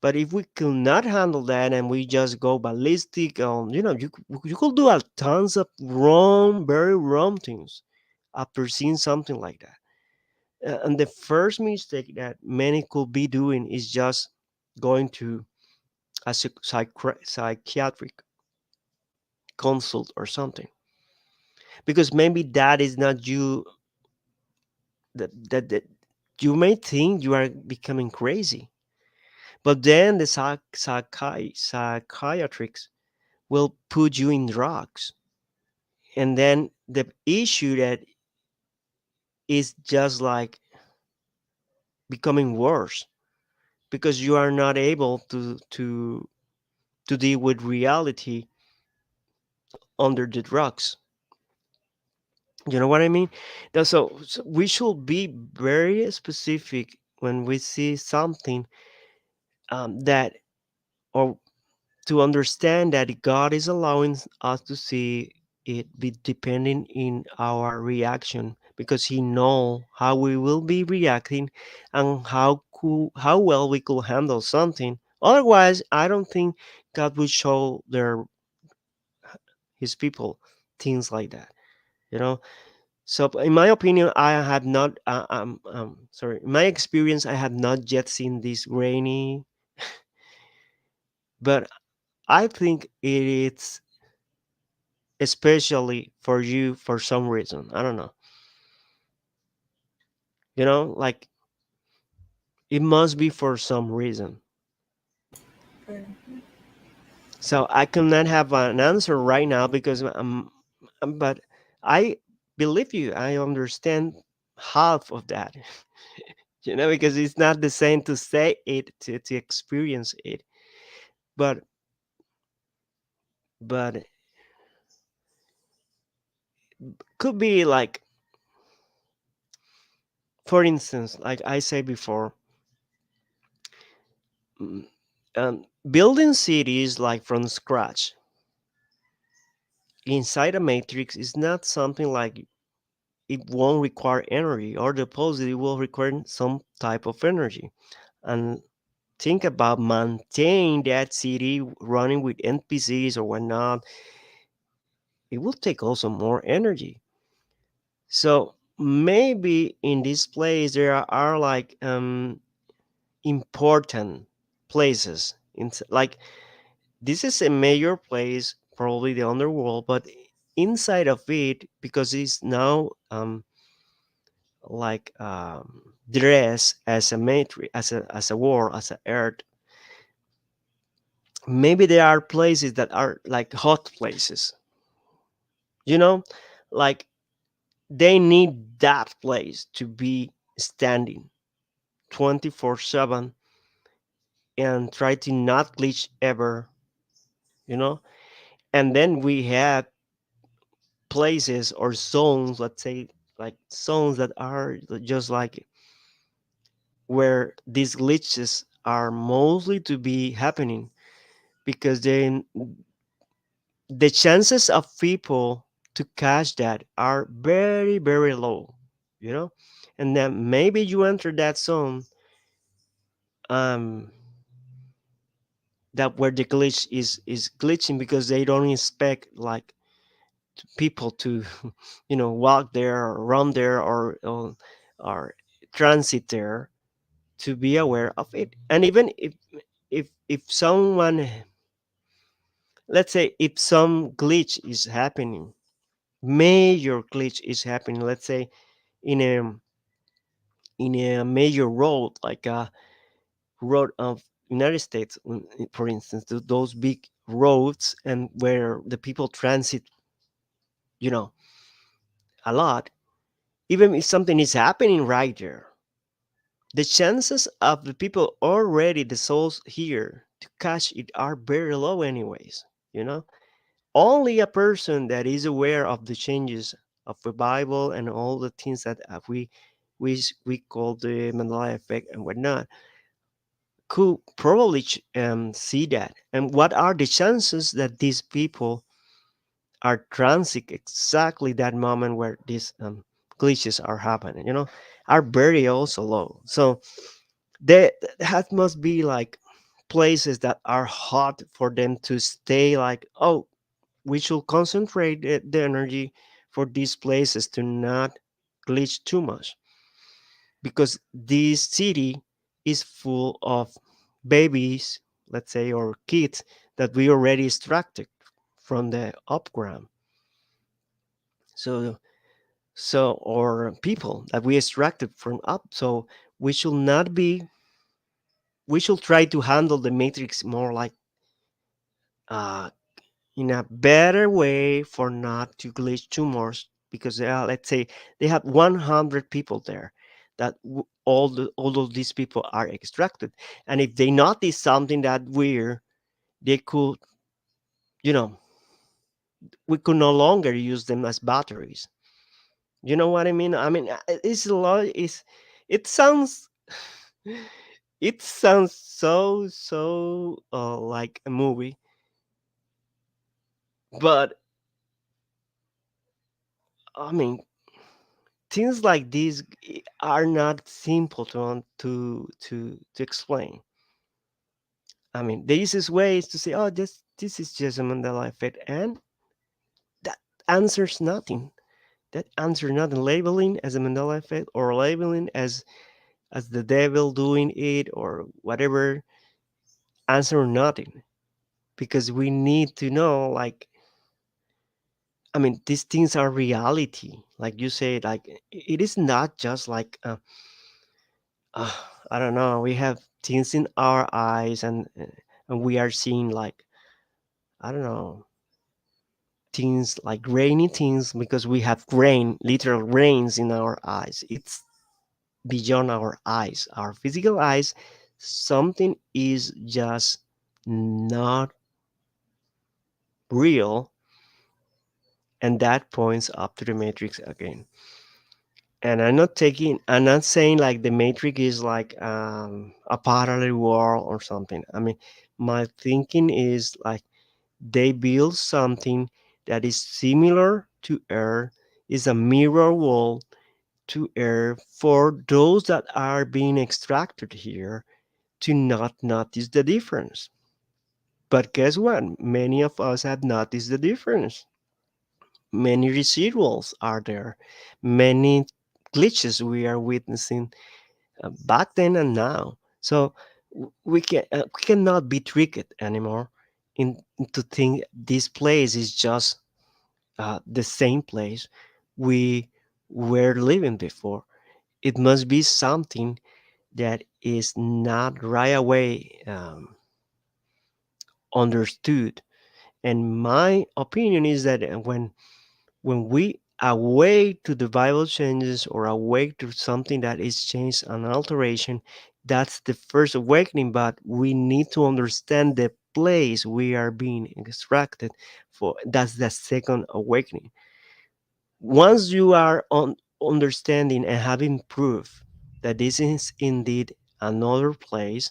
But if we could not handle that and we just go ballistic on, you could do a tons of wrong, very wrong things after seeing something like that. And the first mistake that many could be doing is just going to a psychiatric consult or something, because maybe that is not you. That you may think you are becoming crazy. But then the psychiatrists will put you in drugs. And then the issue that is just like becoming worse because you are not able to deal with reality under the drugs. You know what I mean? So we should be very specific when we see something that, or to understand that God is allowing us to see it be depending in our reaction, because He know how we will be reacting and how well we could handle something. Otherwise, I don't think God will show His people things like that. You know. So, in my opinion, I have not. Sorry, in my experience, I have not yet seen this rainy, but I think it is especially for you for some reason. I don't know. Like it must be for some reason. So I cannot have an answer right now because but I believe you. I understand half of that. Because it's not the same to say it to experience it. But but could be like, for instance, like I said before, mm, building cities like from scratch inside a matrix is not something like it won't require energy, or the opposite, it will require some type of energy. And think about maintain that city running with npcs or whatnot. It will take also more energy. So maybe in this place there are like important places like this is a major place, probably the underworld, but inside of it, because it's now like dressed as a matrix, as a world, as a earth. Maybe there are places that are like hot places, you know, like they need that place to be standing 24/7 and try to not glitch ever, you know. And then we have places or zones, let's say, like zones that are just like where these glitches are mostly to be happening, because then the chances of people to catch that are very very low, you know. And then maybe you enter that zone, um that where the glitch is glitching because they don't expect like people to walk there or run there or transit there. to be aware of it. And even if someone, let's say if some glitch is happening, major glitch is happening, let's say in a major road, like a road of United States, for instance, those big roads and where the people transit, you know, a lot. Even if something is happening right there, the chances of the people already the souls here to catch it are very low, anyways. You know, only a person that is aware of the changes of the Bible and all the things that we call the Mandela effect and whatnot could probably see that. And what are the chances that these people are transit exactly that moment where these glitches are happening? You know, are very also low. So that must be like places that are hot for them to stay like, oh, we should concentrate the energy for these places to not glitch too much, because this city is full of babies, let's say, or kids that we already extracted from the upground. So or people that we extracted from up. So we should not be, we should try to handle the matrix more like uh in a better way for not to glitch too much, because let's say they have 100 people there that all of these people are extracted, and if they notice something that weird, they could, you know, we could no longer use them as batteries. You know what I mean? I mean, it's a lot. It's, it sounds it sounds so like a movie, but I mean, things like these are not simple to explain. I mean, the easiest way is to say, "Oh, this is just a Mandela effect," and that answers nothing. That answers nothing. Labeling as a Mandela effect or labeling as the devil doing it or whatever, answer nothing, because we need to know, like, I mean, these things are reality. Like you say, like it is not just like uh, I don't know. We have things in our eyes, and we are seeing like, I don't know, things like rainy things because we have rain, literal rains in our eyes. It's beyond our eyes, our physical eyes. Something is just not real, and that points up to the matrix again. And I'm not saying like the matrix is like a parallel world or something. I mean, my thinking is like they build something that is similar to Earth, is a mirror wall to Earth for those that are being extracted here to not notice the difference. But guess what? Many of us have noticed the difference. Many residuals are there. Many glitches we are witnessing back then and now. So we cannot be tricked anymore into think this place is just the same place we were living before. It must be something that is not right away understood. And my opinion is that when we awake to the Bible changes or awake to something that is changed and alteration, that's the first awakening. But we need to understand the place we are being extracted for. That's the second awakening. Once you are on understanding and having proof that this is indeed another place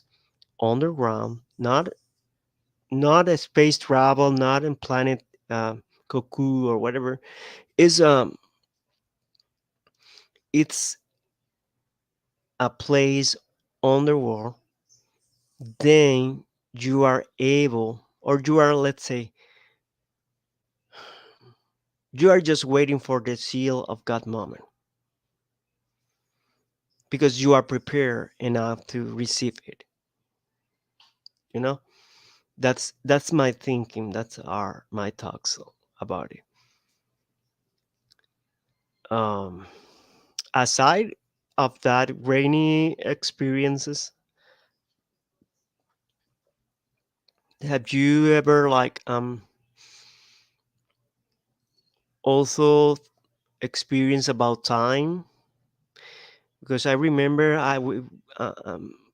underground, not a space travel, not in planet Cuckoo or whatever, is it's a place on the world, then you are able, or you are, let's say, you are just waiting for the seal of God moment. because you are prepared enough to receive it. You know, that's my thinking. That's our my talks about it. Um, Aside of that rainy experiences, have you ever like also experienced about time? Because I remember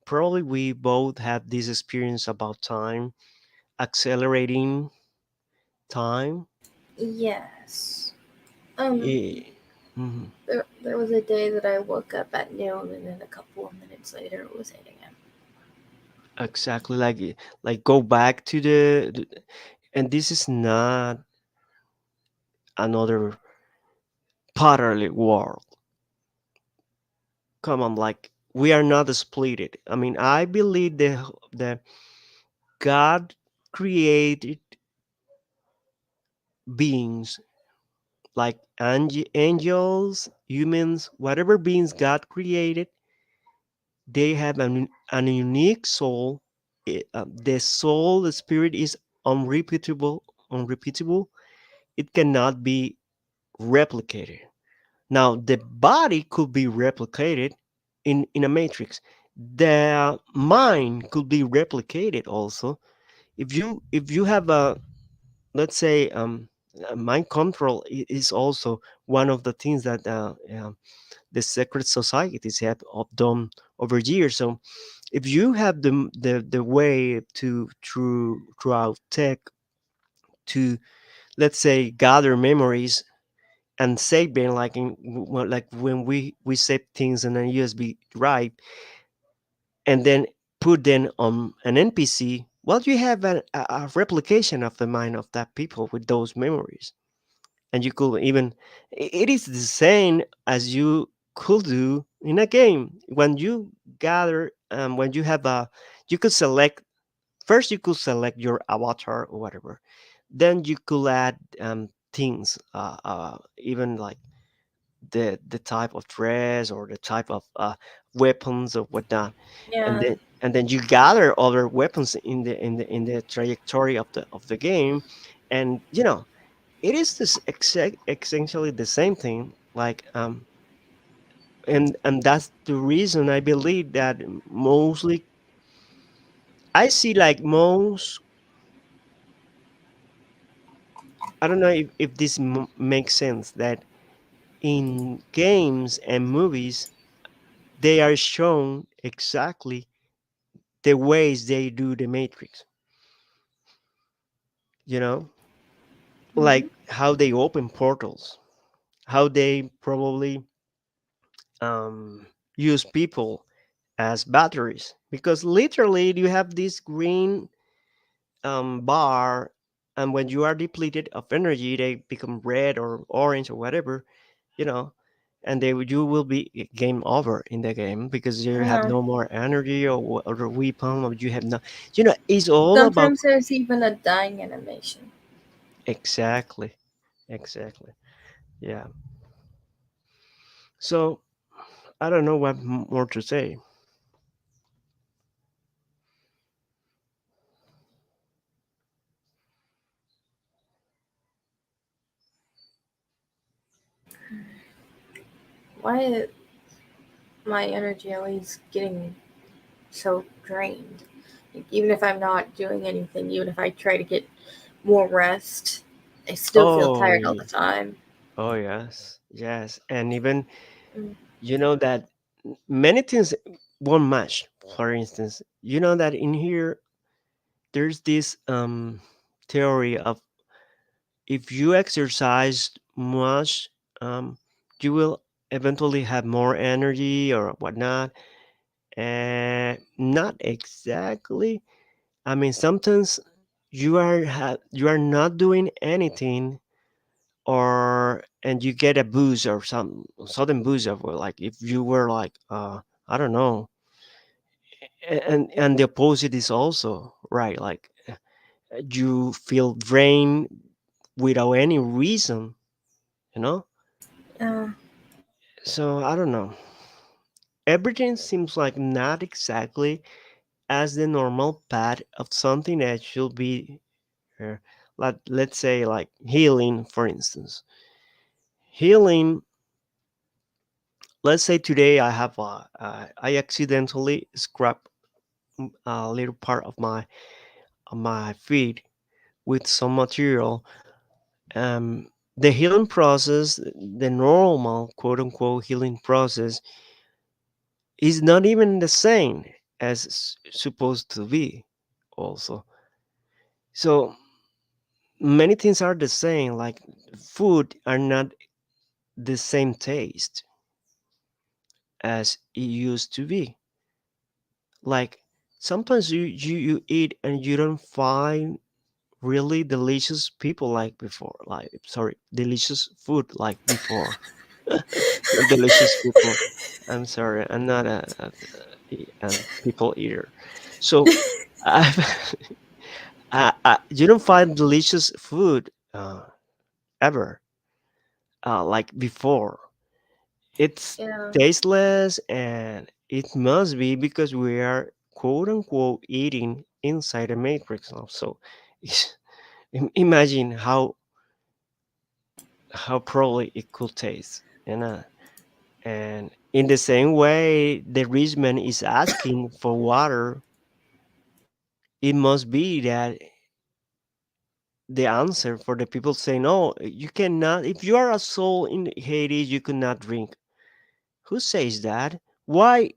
probably we both had this experience about time, accelerating time. Yes. Um, Eh, mhm. there was a day that I woke up at noon, and then a couple of minutes later it was 8 a.m. Exactly, like go back to and this is not another parallel world. Come on, like we are not splitted. I mean, I believe the God created beings like angels, humans, whatever beings God created, they have an unique soul. The soul, the spirit is unrepeatable, unrepeatable. It cannot be replicated. Now, the body could be replicated in a matrix. The mind could be replicated also. If you have a, let's say, mind control is also one of the things that the secret societies have done over years. So if you have the way to throughout tech to, let's say, gather memories and save them, like like when we save things in a USB drive and then put them on an NPC, well, you have a replication of the mind of that people with those memories. And you could even, it is the same as you could do in a game. When you gather, when you have a, you could select, first you could select your avatar or whatever. Then you could add things, even like the type of dress or the type of weapons or whatnot, and Yeah. then you gather other weapons in the trajectory of the game, and it is this essentially the same thing. Like and that's the reason I believe that mostly I see like most. I don't know if this makes sense that in games and movies they are shown exactly the ways they do the matrix, you know, Hmm. like how they open portals, how they probably um, use people as batteries, because literally you have this green bar, and when you are depleted of energy they become red or orange or whatever, you know, and you will be game over in the game because you have Yeah. no more energy or weapon, or you have no, it's all about. Sometimes there's even a dying animation. Exactly. Exactly. Yeah. So I don't know what more to say. Why is my energy always getting so drained? Like, even if I'm not doing anything, even if I try to get more rest, I still feel Oh, tired all the time. oh yes, yes, and even Mm. that many things won't match. For instance, that in here there's this theory of if you exercise much, um, you will eventually have more energy or whatnot. And not exactly. I mean, sometimes you are not doing anything, or and you get a boost or some sudden boost of, well, like if you were like I don't know, and the opposite is also right. Like you feel drained without any reason, you know. Uh, So I don't know. everything seems like not exactly as the normal path of something that should be, uh, like, let's say, like healing, for instance. Healing, let's say today I accidentally scrap a little part of my feet with some material. um, the healing process, the normal quote unquote healing process, is not even the same as supposed to be also. So many things are the same, like food are not the same taste as it used to be. Like sometimes you eat and you don't find really delicious people like before, like, sorry, delicious food like before. Not delicious people. I'm sorry, I'm not a people eater. So I've, you don't find delicious food ever like before. It's Yeah. tasteless, and it must be because we are quote unquote eating inside a matrix now. So imagine how probably it could taste, and in the same way the rich man is asking for water, it must be that the answer for the people say no, you cannot. If you are a soul in Hades, you cannot drink. Who says that? Why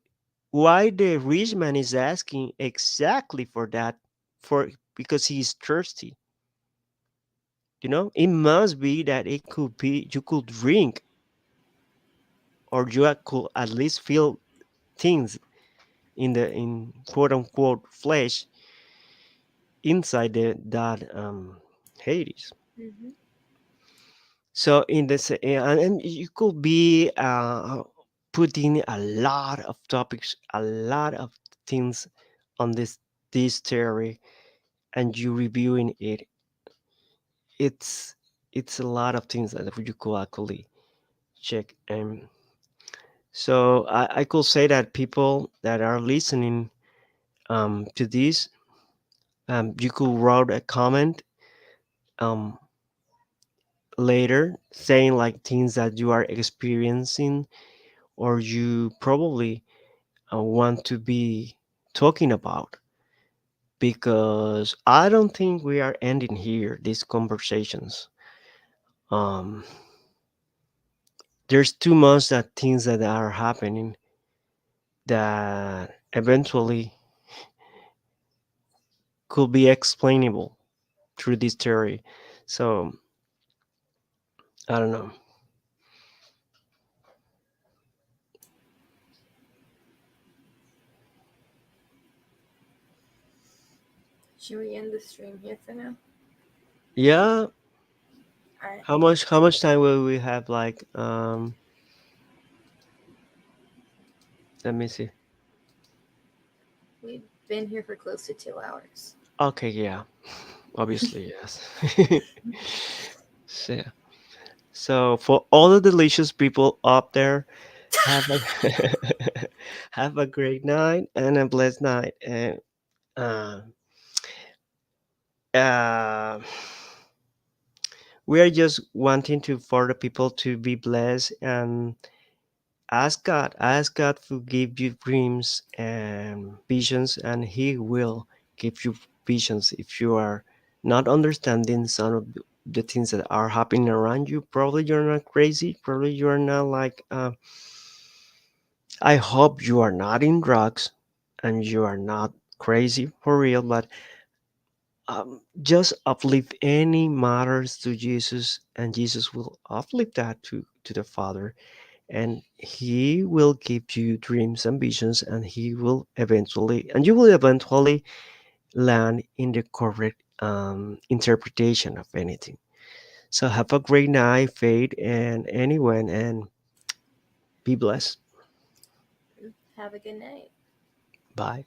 the rich man is asking exactly for that? For because he is thirsty. It must be that it could be you could drink, or you could at least feel things in quote unquote flesh inside that Hades. Hmm. So in this, and you could be putting a lot of topics, a lot of things on this theory, and you reviewing it. It's it's a lot of things that you could actually check. So I could say that people that are listening to this, you could write a comment um, later saying like things that you are experiencing, or you probably want to be talking about, because I don't think we are ending here these conversations. um there's too much that things that are happening that eventually could be explainable through this theory. So I don't know. Should we end the stream here for now? Yeah, All right. how much time will we have, like, let me see. We've been here for close to 2 hours. Okay, yeah, obviously, yes. So, yeah. So for all the delicious people up there, have a have a great night and a blessed night. And uh, uh, we are just wanting to for the people to be blessed, and ask God to give you dreams and visions, and He will give you visions. If you are not understanding some of the things that are happening around you, probably you're not crazy. Probably you are not like. I hope you are not in drugs and you are not crazy for real, but just uplift any matters to Jesus, and Jesus will uplift that to the Father, and He will give you dreams and visions, and you will eventually land in the correct interpretation of anything. So have a great night, Faith, and anyone, and be blessed. Have a good night. Bye.